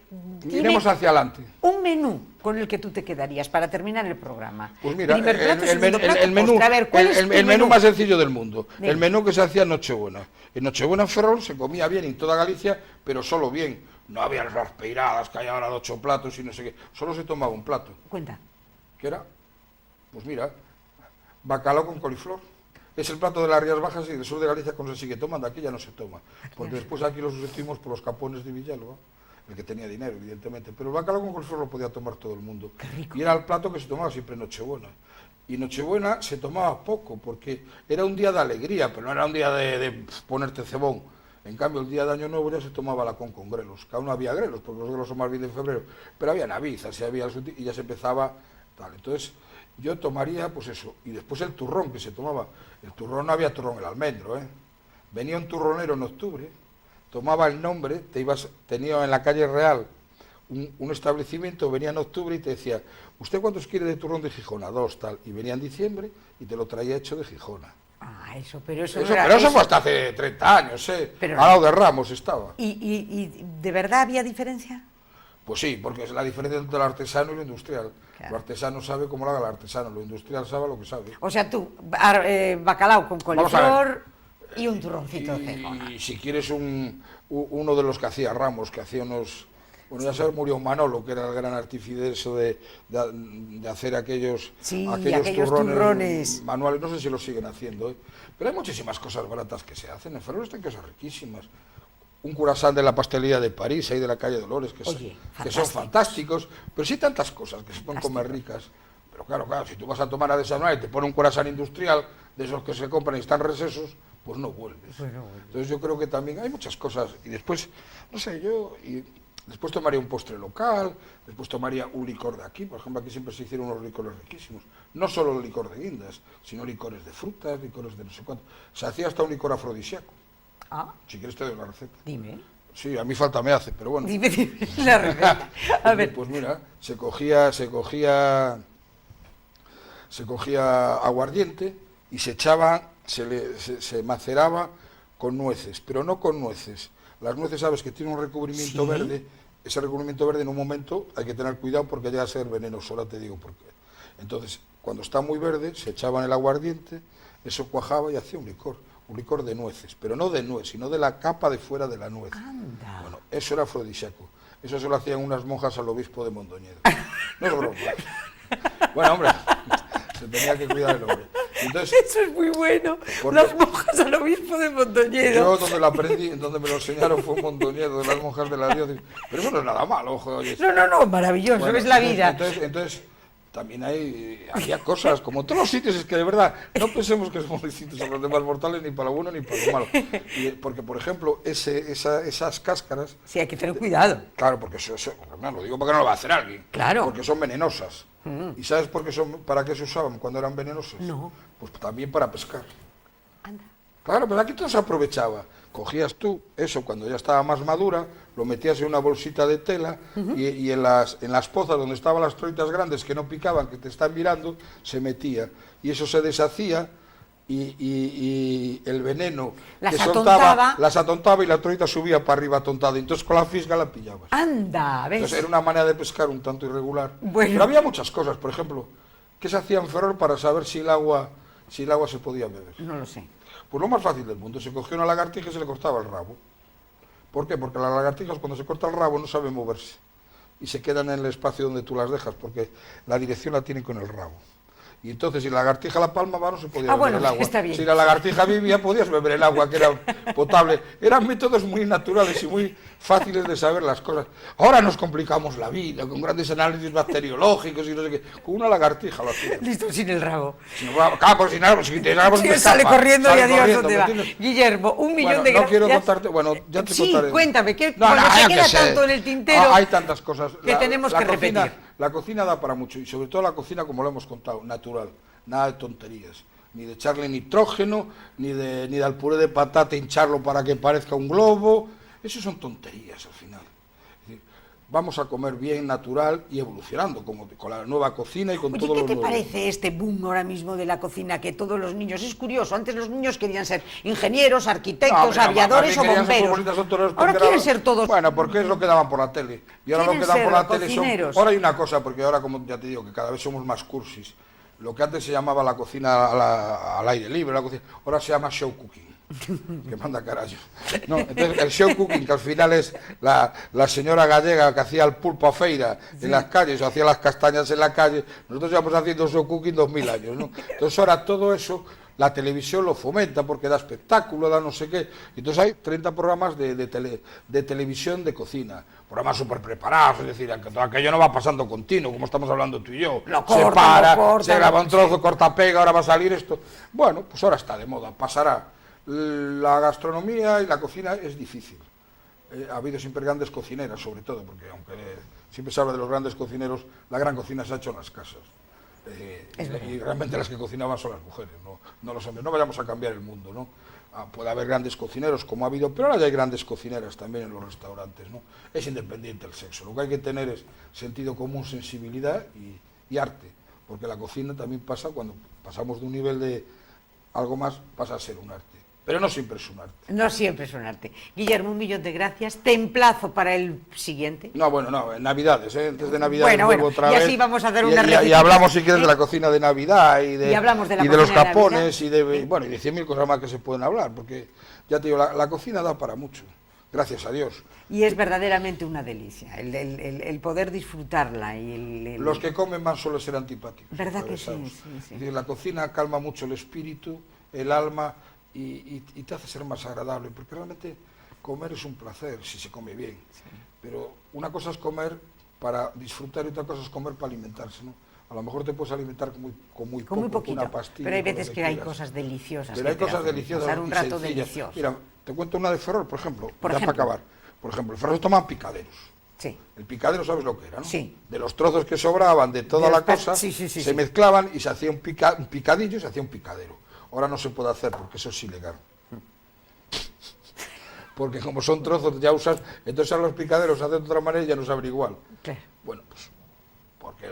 Miremos hacia adelante. un menú con el que tú te quedarías para terminar el programa. Pues mira, Primer plato, el segundo plato, menú, postre. A ver, ¿cuál es tu el menú más sencillo del mundo, Dime. el menú que se hacía en Nochebuena. En Nochebuena en Ferrol se comía bien en toda Galicia, pero solo bien. No había las peiradas que hay ahora de 8 platos y no sé qué. Solo se tomaba un plato. Cuenta. ¿Qué era? Pues mira, bacalao con coliflor. Es el plato de las Rías Bajas y del sur de Galicia cuando se sigue tomando. Aquí ya no se toma. Porque después aquí lo sustituimos por los capones de Villalba, el que tenía dinero, evidentemente. Pero el bacalao con coliflor lo podía tomar todo el mundo. Qué rico. Y era el plato que se tomaba siempre en Nochebuena. Y Nochebuena se tomaba poco, porque era un día de alegría, pero no era un día de ponerte cebón. En cambio, el día de Año Nuevo ya se tomaba la con grelos. Que aún no había grelos, porque los grelos son más bien de febrero. Pero había navizas y había y ya se empezaba tal. Entonces, yo tomaría, pues eso. Y después el turrón que se tomaba. El turrón no había turrón, el almendro, ¿eh? Venía un turronero en octubre, tomaba el nombre, tenía en la calle Real un establecimiento, venía en octubre y te decía, ¿usted cuántos quiere de turrón de Gijona? 2, tal. Y venía en diciembre y te lo traía hecho de Gijona. Ah, eso, pero eso, Eso, no era- pero eso fue hasta hace 30 años, ¿eh? Pero- Al lado de Ramos estaba. ¿Y de verdad había diferencia? Pues sí, porque es la diferencia entre el artesano y lo industrial. Claro. Lo artesano sabe cómo lo haga el artesano, lo industrial sabe lo que sabe. O sea, tú, bacalao con Vamos a ver. coliflor y un turroncito de Gijona. Y si quieres uno de los que hacía Ramos, que hacía unos... Bueno, ya se murió Manolo, que era el gran artífice eso de hacer aquellos, Sí, aquellos turrones. manuales. No sé si lo siguen haciendo, ¿eh? Pero hay muchísimas cosas baratas que se hacen. En Ferrol están cosas riquísimas. Un curasán de la pastelería de París, ahí de la calle Dolores, que, Oye, que son fantásticos. Pero sí tantas cosas que se pueden comer ricas. Pero claro, si tú vas a tomar a desayunar y te pone un curasán industrial, de esos que se compran y están recesos, pues no vuelves. Pues no vuelves. Entonces yo creo que también hay muchas cosas. Y después, no sé, después tomaría un postre local, después tomaría un licor de aquí. Por ejemplo, aquí siempre se hicieron unos licores riquísimos. No solo el licor de guindas, sino licores de frutas, licores de no sé cuánto. Se hacía hasta un licor afrodisíaco. Ah, Si quieres te doy la receta. dime. Sí, a mí falta me hace, pero bueno. Dime la receta. A ver, Pues mira, se cogía aguardiente y se echaba, se maceraba con nueces, pero no con nueces. Las nueces, sabes que tienen un recubrimiento Sí. verde. Ese recubrimiento verde en un momento hay que tener cuidado porque llega a ser venenoso, ahora te digo por qué. Entonces, cuando está muy verde, se echaba en el aguardiente, eso cuajaba y hacía un licor de nueces, pero no de nuez, sino de la capa de fuera de la nuez. anda. Bueno, eso era afrodisíaco. Eso se lo hacían unas monjas al obispo de Mondoñedo. No es broma. Bueno, hombre, se tenía que cuidar el hombre. Entonces, Eso es muy bueno. Porque- Las monjas al obispo de Mondoñedo. yo donde lo aprendí, donde me lo enseñaron fue en Mondoñedo, de las monjas de la diócesis. Pero eso no es nada malo, ojo, oye. No, maravilloso, Bueno, es la vida. Entonces, también había cosas, como en todos los sitios, es que de verdad, no pensemos que somos distintos a los demás mortales, ni para lo bueno ni para lo malo. Porque, por ejemplo, esas cáscaras, Sí, hay que tener cuidado. claro, porque no, lo digo porque no lo va a hacer alguien. Claro. Porque son venenosas. ¿Y sabes para qué se usaban cuando eran venenosas? No. Pues también para pescar. Anda. Claro, pero aquí todo se aprovechaba. Cogías tú eso cuando ya estaba más madura, lo metías en una bolsita de tela y en las pozas donde estaban las troitas grandes que no picaban, que te están mirando, se metía. Y eso se deshacía y el veneno Las que soltaba, atontaba. las atontaba y la troita subía para arriba atontada. Entonces con la fisga la pillabas. Anda, ¿ves? Entonces era una manera de pescar un tanto irregular. Bueno. Pero había muchas cosas, por ejemplo, ¿qué se hacía en Ferrol para saber si el agua se podía beber? No lo sé. Pues lo más fácil del mundo, se cogía una lagartija y se le cortaba el rabo. ¿Por qué? Porque las lagartijas cuando se corta el rabo no saben moverse y se quedan en el espacio donde tú las dejas, porque la dirección la tienen con el rabo. Y entonces si la lagartija la palmaba no se podía beber bueno, el agua. está bien. Si la lagartija vivía podías beber el agua, que era potable. Eran métodos muy naturales y muy fáciles de saber las cosas. Ahora nos complicamos la vida con grandes análisis bacteriológicos y no sé qué. Con una lagartija lo hacías. Listo, sin el rabo. Claro, pues si te damos Sí, me sale escapa, corriendo sale y adiós, corriendo, ¿dónde ¿me va? entiendes? Guillermo, un millón Bueno, de no gracias. quiero contarte, bueno, ya te Sí, contaré. cuéntame, que No, bueno, no, se yo queda qué sé. tanto en el tintero Hay tantas cosas. que tenemos que repetir. La cocina da para mucho, y sobre todo la cocina, como lo hemos contado, natural. Nada de tonterías. Ni de echarle nitrógeno, ni del puré de patata hincharlo para que parezca un globo. Eso son tonterías al final. Es decir, vamos a comer bien, natural y evolucionando, como con la nueva cocina y con Oye, todo ¿qué lo te nuevo. parece este boom ahora mismo de la cocina? Que todos los niños, es curioso, antes los niños querían ser ingenieros, arquitectos, No, pero aviadores o más bien querían ser bomberos. futbolistas, son toreros, Ahora porque quieren ser todos. Bueno, porque es lo que daban por la tele. Y ahora lo que Quieren dan por la ser tele son... cocineros. Ahora hay una cosa, porque ahora, como ya te digo, que cada vez somos más cursis. Lo que antes se llamaba la cocina al aire libre, ahora se llama show cooking. Que manda carajo. No, entonces el show cooking, que al final es la señora gallega que hacía el pulpo a feira en las calles, o hacía las castañas en la calle, nosotros llevamos haciendo show cooking 2000 años, ¿no? Entonces ahora todo eso, la televisión lo fomenta porque da espectáculo, da no sé qué. Entonces hay 30 programas de televisión de cocina, programas súper preparados, es decir, todo aquello no va pasando continuo, como estamos hablando tú y yo. Lo Se cortan, para, lo cortan, se graba un trozo, corta, pega, ahora va a salir esto. Bueno, pues ahora está de moda, pasará. La gastronomía y la cocina es difícil. Ha habido siempre grandes cocineras, sobre todo, porque aunque siempre se habla de los grandes cocineros, la gran cocina se ha hecho en las casas. Y realmente las que cocinaban son las mujeres, no los hombres. No vayamos a cambiar el mundo, ¿no? Puede haber grandes cocineros, como ha habido, pero ahora ya hay grandes cocineras también en los restaurantes, ¿no? Es independiente el sexo. Lo que hay que tener es sentido común, sensibilidad y arte, porque la cocina también pasa, cuando pasamos de un nivel de algo más, pasa a ser un arte. Pero no siempre es un arte. No siempre es un arte. Guillermo, un millón de gracias. Te emplazo para el siguiente. No, bueno, no, en Navidades, ¿eh? Antes de Navidades Bueno, vuelvo bueno, otra y vez. así vamos a hacer una y repetición. hablamos, si quieres, de la cocina de Navidad y hablamos de la de los cocina de capones Navidad. bueno, y de 100.000 cosas más que se pueden hablar, porque ya te digo, la cocina da para mucho, gracias a Dios. Y es verdaderamente una delicia, el poder disfrutarla. Los que comen más suelen ser antipáticos. ¿Verdad que ¿sabes? sí? Es decir, la cocina calma mucho el espíritu, el alma y te hace ser más agradable, porque realmente comer es un placer si se come bien. Sí. Pero una cosa es comer para disfrutar y otra cosa es comer para alimentarse, ¿no? A lo mejor te puedes alimentar con muy poco, una pastilla. Pero hay veces que hay quieras. Cosas deliciosas. Pero hay cosas deliciosas. Pasar un rato sencillas. delicioso. Mira, te cuento una de Ferrol, por ejemplo, Por ya ejemplo. para acabar. Por ejemplo, en Ferrol se toman picaderos. Sí. El picadero, ¿sabes lo que era, no? Sí. De los trozos que sobraban de toda De la los cosa, sí, se mezclaban y se hacía un picadillo y se hacía un picadero. Ahora no se puede hacer porque eso es ilegal. Porque como son trozos ya usas, entonces ahora los picaderos se hacen de otra manera y ya no saben igual. Claro. Bueno, pues porque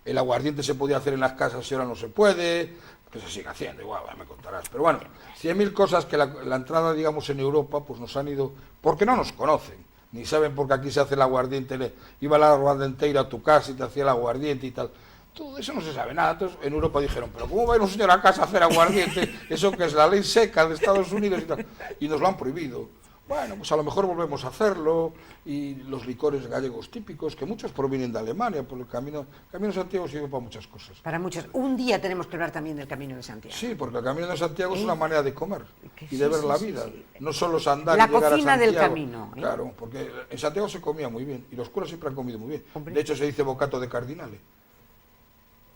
el aguardiente se podía hacer en las casas y ahora no se puede, que se sigue haciendo, igual, ya me contarás. Pero bueno, 100.000 cosas que la entrada, digamos, en Europa, pues nos han ido, porque no nos conocen, ni saben por qué aquí se hace el aguardiente, iba la aguardienteira a tu casa y te hacía el aguardiente y tal. Todo eso no se sabe nada. Entonces en Europa dijeron, pero ¿cómo va a ir un señor a casa a hacer aguardiente? Eso que es la ley seca de Estados Unidos y tal. Y nos lo han prohibido. Bueno, pues a lo mejor volvemos a hacerlo, y los licores gallegos típicos, que muchos provienen de Alemania, por el camino de Santiago sirve para muchas cosas. Para muchos. Un día tenemos que hablar también del Camino de Santiago. Sí, porque el Camino de Santiago es una manera de comer y sí, de ver sí, la sí, vida. sí. No solo es andar La y llegar a cocina del Santiago. camino, ¿eh? Claro, porque en Santiago se comía muy bien y los curas siempre han comido muy bien. Hombre. De hecho, se dice bocato de cardinales.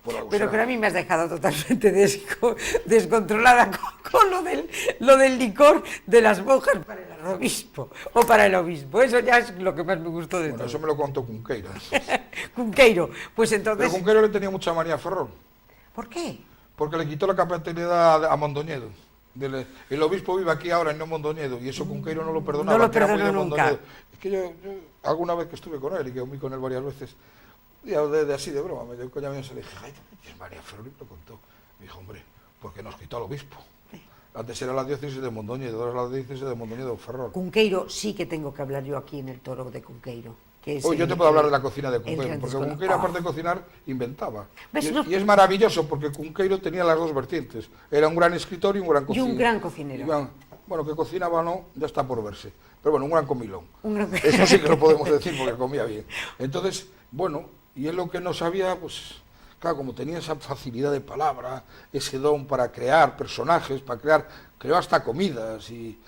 Por algo Pero será. a mí me has dejado totalmente descontrolada con lo del licor de las monjas para el arzobispo o para el obispo. Eso ya es lo que más me gustó de Bueno, todo. eso me lo contó Cunqueira. Cunqueiro, pues entonces... Pero Cunqueiro le tenía mucha manía a Ferrol, ¿Por qué? porque le quitó la capitalidad a Mondoñedo. El obispo vive aquí ahora y no en Mondoñedo, y eso Cunqueiro no lo perdonaba. No lo que era muy perdonó de nunca. Mondoñedo. Es que yo alguna vez que estuve con él y que comí con él varias veces, y así de broma, me dio coña bien, se le dije, ay, es María Ferrol, y me lo contó. Me dijo, hombre, porque nos quitó al obispo. Antes era la diócesis de Mondoñedo, ahora es la diócesis de Mondoñedo Ferrol. Cunqueiro sí que tengo que hablar yo aquí en el Toro de Cunqueiro. Que es Hoy yo te puedo hablar de la cocina de Cunqueiro, gran porque descono- Cunqueiro, Ah. aparte de cocinar, inventaba. ¿Ves? Y es maravilloso, porque Cunqueiro tenía las dos vertientes. Era un gran escritor y un gran Y cocinero. un gran cocinero. Bueno, que cocinaba no, ya está por verse. Pero bueno, un gran comilón. Un gran- Eso sí que lo podemos decir, porque comía bien. Entonces, bueno, y él lo que no sabía, pues, claro, como tenía esa facilidad de palabra, ese don para crear personajes, creó hasta comidas, y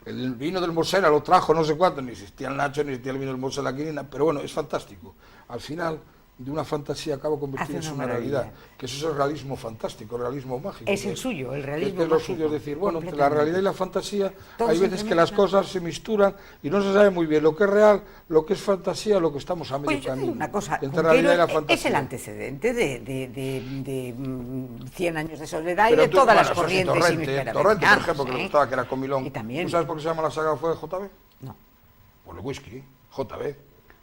el vino del Mosela lo trajo no sé cuánto, ni existía el Nacho, ni existía el vino del Mosela aquí, pero bueno, es fantástico. Al final, de una fantasía acaba convirtiéndose Hace en una una realidad, maravilla. que eso es el realismo fantástico, el realismo mágico. Es que el suyo, el realismo que es lo mágico, suyo, es decir, bueno, entre la completamente. realidad y la fantasía, Todo hay se veces que las entremezcla. cosas se misturan y no se sabe muy bien lo que es real, lo que es fantasía, lo que estamos a medio Pues yo te camino. digo una cosa, entre Cunqueiro realidad y la fantasía. es el antecedente de 100 años de soledad y Pero de tú, todas bueno, las eso sí, corrientes Torrente, por iberoamericanas, ejemplo, que le ¿eh? gustaba, que era comilón. Y también... ¿Tú sabes por qué se llama la saga fue JB? No. Por el whisky, JB.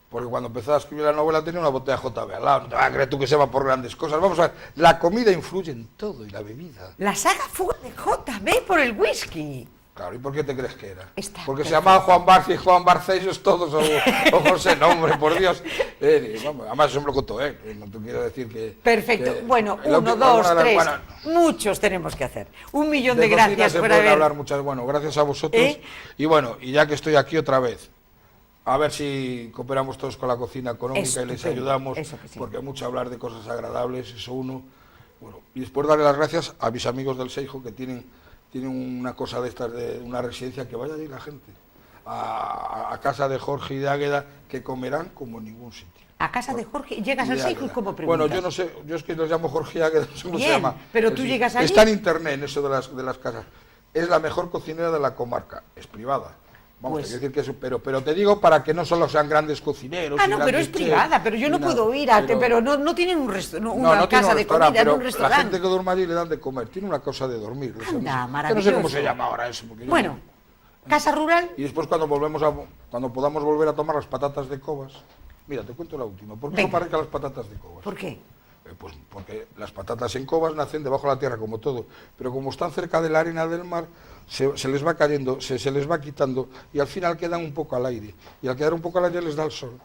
Porque cuando empezó a escribir la novela tenía una botella JB al lado. No te vas a creer tú que se va por grandes cosas. Vamos a ver, la comida influye en todo y la bebida. La saga fue de JB por el whisky. Claro, ¿y por qué te crees que era? Está Porque se perfecto. llamaba Juan Barcia y Juan Barcellos todos, o José, no, hombre, por Dios. Vamos, además eso me lo contó él, no te quiero decir que... Perfecto. que- Bueno, lo 1, que- 2, bueno, 3. bueno, Muchos tenemos que hacer. 1.000.000 de de cocina gracias se por pueden haber... hablar muchas, bueno, gracias a vosotros. ¿Eh? Y bueno, y ya que estoy aquí otra vez, a ver si cooperamos todos con la cocina económica y les Estupendo, ayudamos, eso que sí. porque mucho hablar de cosas agradables, eso uno. Bueno, y después darle las gracias a mis amigos del Seijo que tienen una cosa de estas, de una residencia, que vaya allí la gente, a casa de Jorge y de Águeda, que comerán como en ningún sitio. A casa de Jorge, llegas al De Seijo y Águeda. cómo preguntas. Bueno, yo no sé, yo es que los llamo Jorge y Águeda, no sé cómo se Bien, llama. pero Es tú decir, llegas allí- Está en internet en eso de las casas. Es la mejor cocinera de la comarca, es privada. Vamos, Pues- hay que decir que eso, pero te digo para que no solo sean grandes cocineros. Ah, y no, pero grandes es chefs, privada, pero yo ni no nada, puedo ir, pero no tienen una no tiene casa un de restaurante, comida, pero en un la restaurante. gente que duerme allí le dan de comer, tiene una cosa de dormir. Anda, que no sé cómo maravilloso. se llama ahora eso. porque yo Bueno, no- casa rural, Y después cuando podamos volver a tomar las patatas de Cobas, mira, te cuento la última. ¿Por qué Venga. no parezca las patatas de Cobas? ¿por qué? Pues porque las patatas en Cobas nacen debajo de la tierra como todo, pero como están cerca de la arena del mar, se les va cayendo, se les va quitando y al final quedan un poco al aire. Y al quedar un poco al aire les da el sol.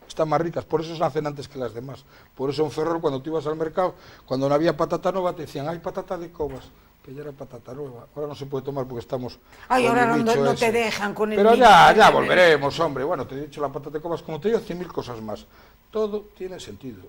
Están más ricas, por eso nacen antes que las demás. Por eso en Ferrol, cuando tú ibas al mercado, cuando no había patata nueva, te decían, hay patata de Cobas, que ya era patata nueva. Ahora no se puede tomar porque estamos... Ay, con ahora el no bicho te ese. dejan con el Pero bicho ya ese. volveremos, hombre. Bueno, te he dicho la patata de Cobas, como te digo, 100.000 cosas más. Todo tiene sentido.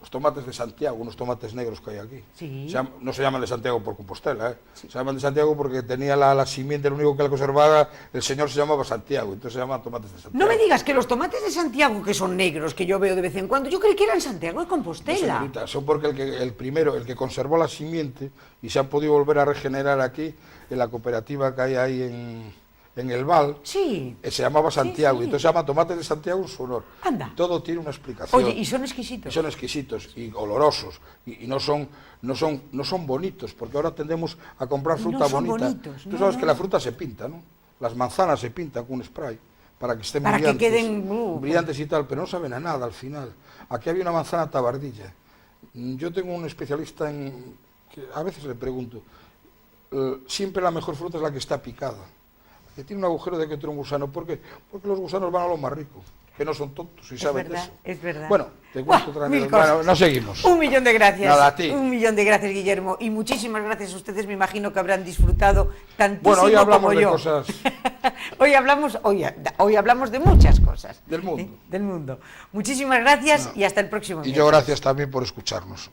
Los tomates de Santiago, unos tomates negros que hay aquí. Sí. No se llaman de Santiago por Compostela, ¿eh? Se llaman de Santiago porque tenía la simiente, el único que la conservaba, el señor se llamaba Santiago, entonces se llaman tomates de Santiago. No me digas que los tomates de Santiago, que son negros, que yo veo de vez en cuando, yo creí que eran Santiago de No, Compostela. señorita, son porque el primero, el que conservó la simiente y se ha podido volver a regenerar aquí, en la cooperativa que hay ahí en el Val, Sí. se llamaba Santiago, sí. y entonces se llama tomates de Santiago en su honor. Anda. Todo tiene una explicación. Oye, y son exquisitos. Y son exquisitos y olorosos y no son bonitos, porque ahora tendemos a comprar Y no fruta son bonita. bonitos, Tú no, sabes no. que la fruta se pinta, ¿no? Las manzanas se pintan con un spray para que estén Para que brillantes, queden, brillantes y tal, pero no saben a nada al final. Aquí había una manzana tabardilla. Yo tengo un especialista que a veces le pregunto, siempre la mejor fruta es la que está picada, que tiene un agujero de que entra un gusano. ¿Por qué? Porque los gusanos van a lo más rico. que no son tontos y saben de eso. Es verdad. Bueno, te cuento otra mil anécdota. cosas. Bueno, no seguimos. 1.000.000 de gracias. Nada, a ti. 1.000.000 de gracias, Guillermo. Y muchísimas gracias a ustedes, me imagino que habrán disfrutado tantísimo Bueno, hoy hablamos como de yo. cosas... hoy hablamos de muchas cosas. Del mundo. Del mundo. Muchísimas gracias y hasta el próximo Y yo miércoles. gracias también por escucharnos.